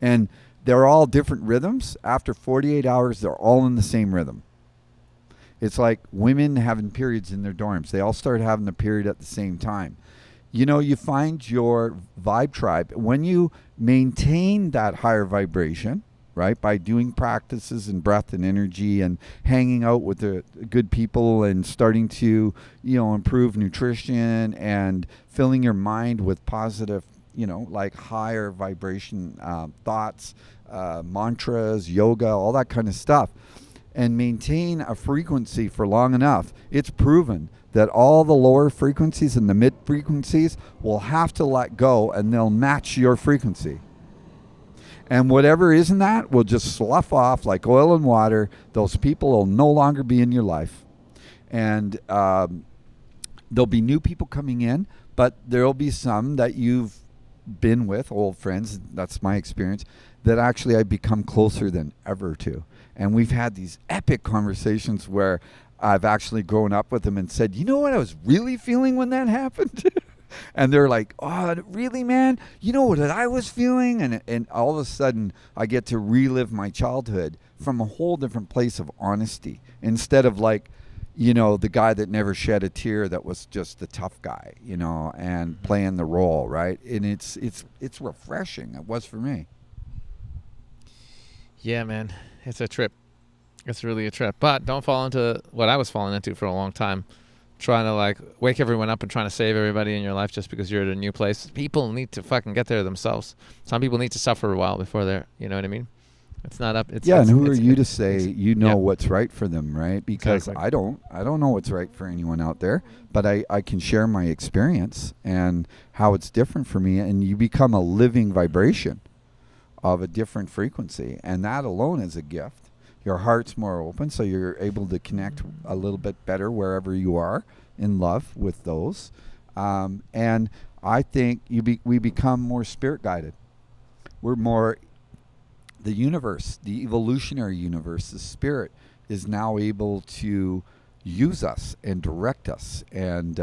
And they're all different rhythms. After 48 hours, they're all in the same rhythm. It's like women having periods in their dorms. They all start having the period at the same time. You know, you find your vibe tribe. When you maintain that higher vibration, right, by doing practices in breath and energy and hanging out with the good people and starting to, you know, improve nutrition and filling your mind with positive, you know, like higher vibration thoughts, mantras, yoga, all that kind of stuff, and maintain a frequency for long enough, it's proven that all the lower frequencies and the mid frequencies will have to let go, and they'll match your frequency. And whatever isn't that will just slough off like oil and water. Those people will no longer be in your life. And there'll be new people coming in, but there'll be some that you've been with, old friends, that's my experience, that actually I've become closer than ever to. And we've had these epic conversations where I've actually grown up with them and said, you know what I was really feeling when that happened? And they're like, oh, really, man? You know what I was feeling? And all of a sudden, I get to relive my childhood from a whole different place of honesty, instead of like, you know, the guy that never shed a tear, that was just the tough guy, you know, and playing the role, right? And it's refreshing. It was for me. Yeah, man. It's a trip. It's really a trip. But don't fall into what I was falling into for a long time. Trying to like wake everyone up and trying to save everybody in your life just because you're at a new place. People need to fucking get there themselves. Some people need to suffer a while before they're, you know what I mean? It's not up. It's, yeah, it's, and who it's, are you to say you know yeah. what's right for them, right? Because Exactly. I don't know what's right for anyone out there, but I can share my experience and how it's different for me, and you become a living vibration of a different frequency, and that alone is a gift. Your heart's more open, so you're able to connect a little bit better wherever you are in love with those. And I think we become more spirit guided. We're more, the universe, the evolutionary universe, the spirit is now able to use us and direct us. And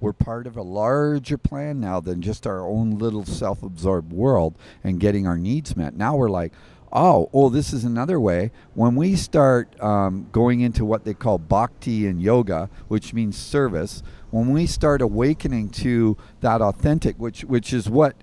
we're part of a larger plan now than just our own little self-absorbed world and getting our needs met. Now we're like, oh, this is another way. When we start going into what they call bhakti in yoga, which means service, when we start awakening to that authentic, which is what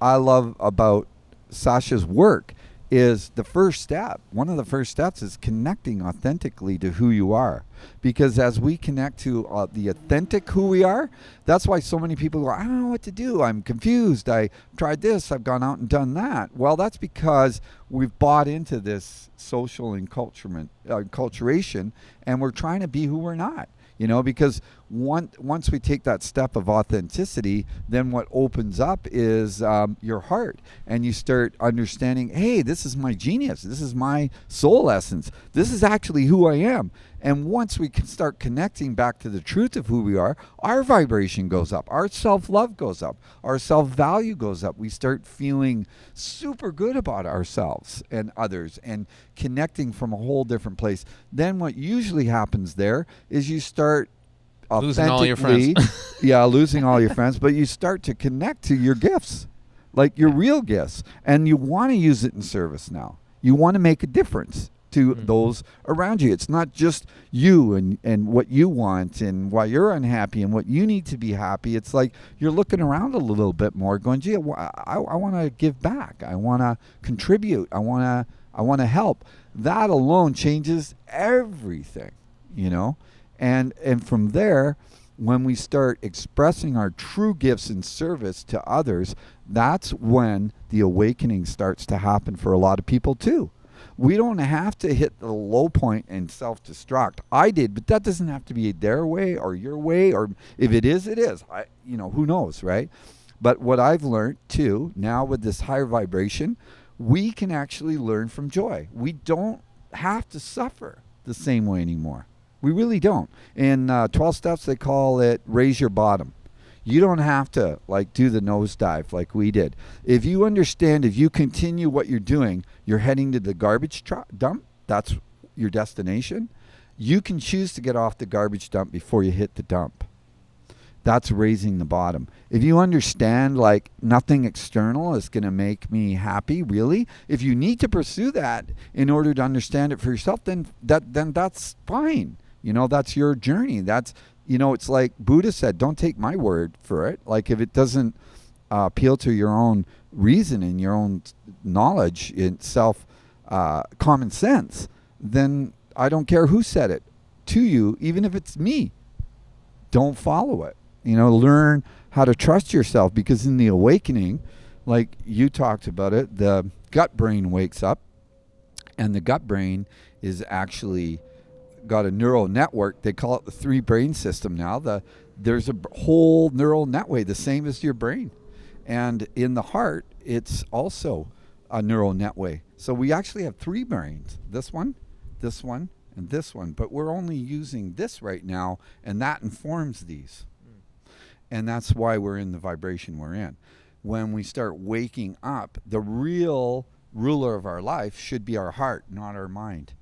I love about Sasha's work, is the first step. One of the first steps is connecting authentically to who you are. Because as we connect to the authentic who we are, that's why so many people go, I don't know what to do. I'm confused. I tried this. I've gone out and done that. Well, that's because we've bought into this social enculturation, and we're trying to be who we're not. You know, because once we take that step of authenticity, then what opens up is your heart, and you start understanding, hey, this is my genius. This is my soul essence. This is actually who I am. And once we can start connecting back to the truth of who we are, our vibration goes up. Our self-love goes up. Our self-value goes up. We start feeling super good about ourselves and others and connecting from a whole different place. Then what usually happens there is you start losing all your friends. Losing all your friends, but you start to connect to your gifts, like your real gifts, and you want to use it in service now. You want to make a difference to those around you. It's not just you and what you want and why you're unhappy and what you need to be happy. It's like you're looking around a little bit more going, gee, I want to give back. I want to contribute. I want to help. That alone changes everything, you know? And from there, when we start expressing our true gifts in service to others, that's when the awakening starts to happen for a lot of people too. We don't have to hit the low point and self-destruct. I did, but that doesn't have to be their way or your way, or if it is, it is. Who knows, right? But what I've learned too, now with this higher vibration, we can actually learn from joy. We don't have to suffer the same way anymore. We really don't. In 12 steps, they call it raise your bottom. You don't have to do the nosedive like we did. If you understand, if you continue what you're doing, you're heading to the garbage dump. That's your destination. You can choose to get off the garbage dump before you hit the dump. That's raising the bottom. If you understand nothing external is going to make me happy, really, if you need to pursue that in order to understand it for yourself, then that's fine. That's your journey. That's, it's like Buddha said, don't take my word for it. If it doesn't appeal to your own reason and your own knowledge in common sense, then I don't care who said it to you, even if it's me. Don't follow it. Learn how to trust yourself, because in the awakening, like you talked about it, the gut brain wakes up, and the gut brain is actually got a neural network. They call it the 3 brain system now. There's a whole neural network, the same as your brain. And in the heart, it's also a neural network. So we actually have 3 brains, this one, and this one. But we're only using this right now, and that informs these. And that's why we're in the vibration we're in. When we start waking up, the real ruler of our life should be our heart, not our mind.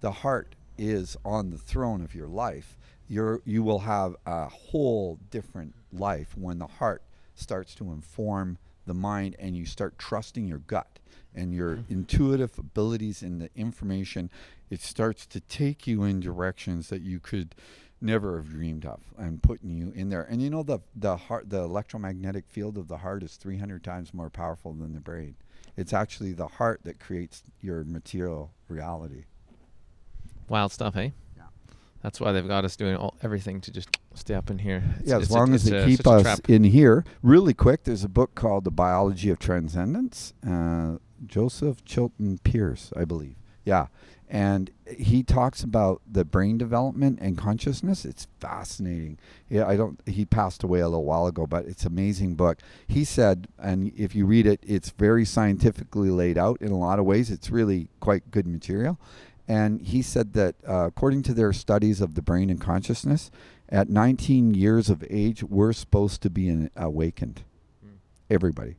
The heart is on the throne of your life. You will have a whole different life when the heart starts to inform the mind, and you start trusting your gut and your intuitive abilities and the information. It starts to take you in directions that you could never have dreamed of, and putting you in there. And the heart, the electromagnetic field of the heart is 300 times more powerful than the brain. It's actually the heart that creates your material reality. Wild stuff, hey? Yeah. That's why they've got us doing everything to just stay up in here. As long as they keep us in here. Really quick, there's a book called The Biology of Transcendence. Joseph Chilton Pierce, I believe. Yeah. And he talks about the brain development and consciousness. It's fascinating. Yeah, he passed away a little while ago, but it's an amazing book. He said, and if you read it, it's very scientifically laid out in a lot of ways. It's really quite good material. And he said that according to their studies of the brain and consciousness, at 19 years of age, we're supposed to be awakened. Everybody.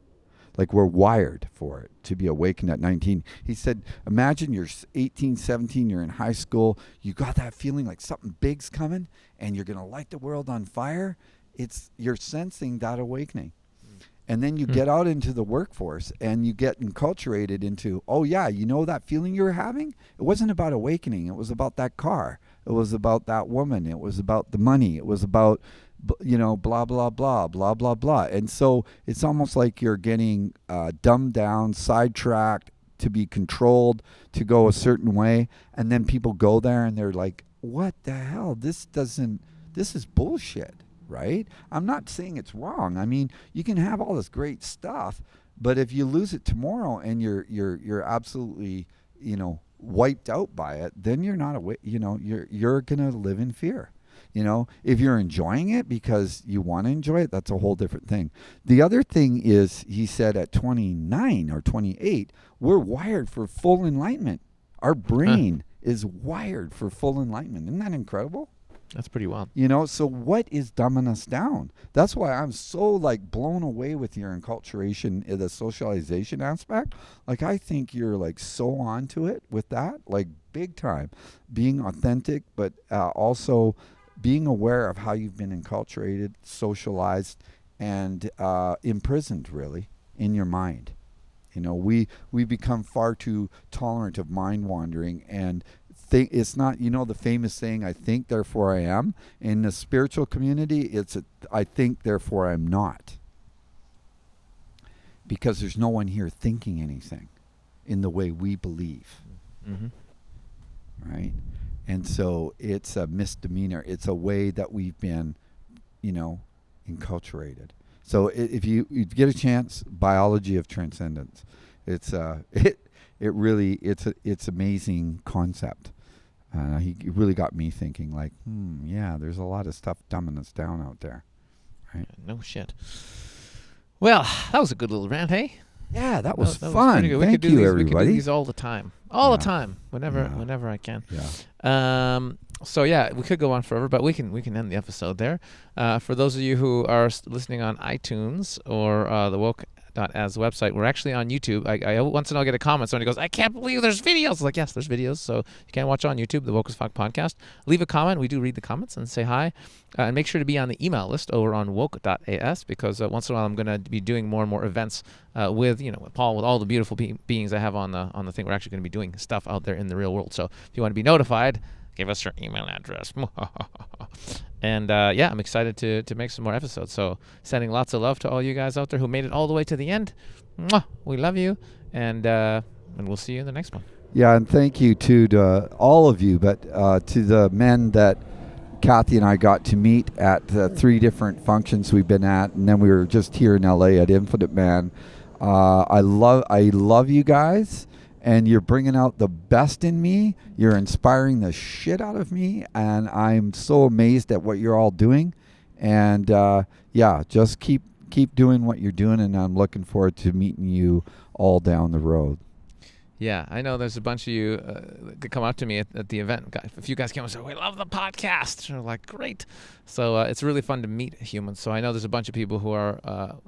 We're wired for it, to be awakened at 19. He said, imagine you're 18, 17, you're in high school, you got that feeling like something big's coming, and you're going to light the world on fire. You're sensing that awakening. And then you get out into the workforce, and you get enculturated into, oh yeah, that feeling you were having? It wasn't about awakening. It was about that car. It was about that woman. It was about the money. It was about blah, blah, blah, blah, blah, blah. And so it's almost like you're getting dumbed down, sidetracked, to be controlled, to go a certain way. And then people go there and they're like, what the hell? This is bullshit, right? I'm not saying it's wrong. I mean, you can have all this great stuff, but if you lose it tomorrow and you're absolutely, wiped out by it, then you're not you're going to live in fear. If you're enjoying it because you want to enjoy it, that's a whole different thing. The other thing is, he said at 29 or 28, we're wired for full enlightenment. Our brain is wired for full enlightenment. Isn't that incredible? That's pretty wild. So what is dumbing us down? That's why I'm so blown away with your enculturation, the socialization aspect. I think you're so onto it with that, big time. Being authentic, but also being aware of how you've been enculturated, socialized, and imprisoned, really, in your mind. We become far too tolerant of mind wandering, and it's not, the famous saying, I think, therefore I am. In the spiritual community, it's I think, therefore I'm not. Because there's no one here thinking anything in the way we believe. Right? And so it's a misdemeanor. It's a way that we've been enculturated. So if you get a chance, Biology of Transcendence, it's it's amazing concept. He really got me thinking, like, yeah, there's a lot of stuff dumbing us down out there, right? No shit. Well, that was a good little rant, hey? Yeah, that was that fun. pretty good. Thank you, everybody. We could do these all the time. All the time. Whenever I can. Yeah. So yeah, we could go on forever, but we can end the episode there. For those of you who are listening on iTunes or the woke.as website, we're actually on YouTube. I once in a while get a comment. Somebody goes, "I can't believe there's videos." I'm like, yes, there's videos. So you can watch on YouTube, the Woke as Fuck podcast. Leave a comment. We do read the comments and say hi. And make sure to be on the email list over on woke.as, because once in a while I'm going to be doing more and more events with Paul, with all the beautiful beings I have on the thing. We're actually going to be doing stuff out there in the real world. So if you want to be notified, give us your email address. And I'm excited to make some more episodes. So sending lots of love to all you guys out there who made it all the way to the end. Mwah! We love you, and we'll see you in the next one. Yeah, and thank you to all of you, but to the men that Kathy and I got to meet at 3 different functions we've been at, and then we were just here in LA at Infinite Man. I love you guys, and you're bringing out the best in me. You're inspiring the shit out of me, and I'm so amazed at what you're all doing. And just keep doing what you're doing, and I'm looking forward to meeting you all down the road. Yeah, I know there's a bunch of you that come up to me at the event. A few guys came and said, "We love the podcast." And we're like, great. So it's really fun to meet humans. So I know there's a bunch of people who are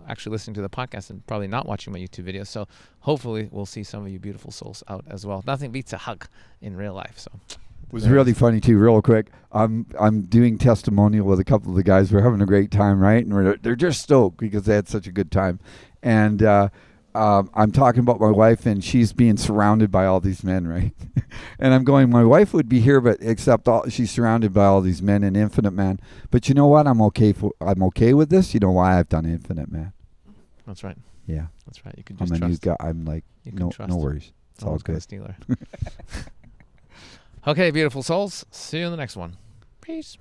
actually listening to the podcast and probably not watching my YouTube videos. So hopefully we'll see some of you beautiful souls out as well. Nothing beats a hug in real life. So it was really funny too. Real quick, I'm doing testimonial with a couple of the guys. We're having a great time, right? And they're just stoked because they had such a good time. And I'm talking about my wife, and she's being surrounded by all these men, right? And I'm going, my wife would be here, but she's surrounded by all these men in Infinite Man. But you know what? I'm okay with this. You know why? I've done Infinite Man. That's right. Yeah, that's right. You can just I'm a trust. new guy. I'm like, no worries. It's all good. Stealer. Okay, beautiful souls. See you in the next one. Peace.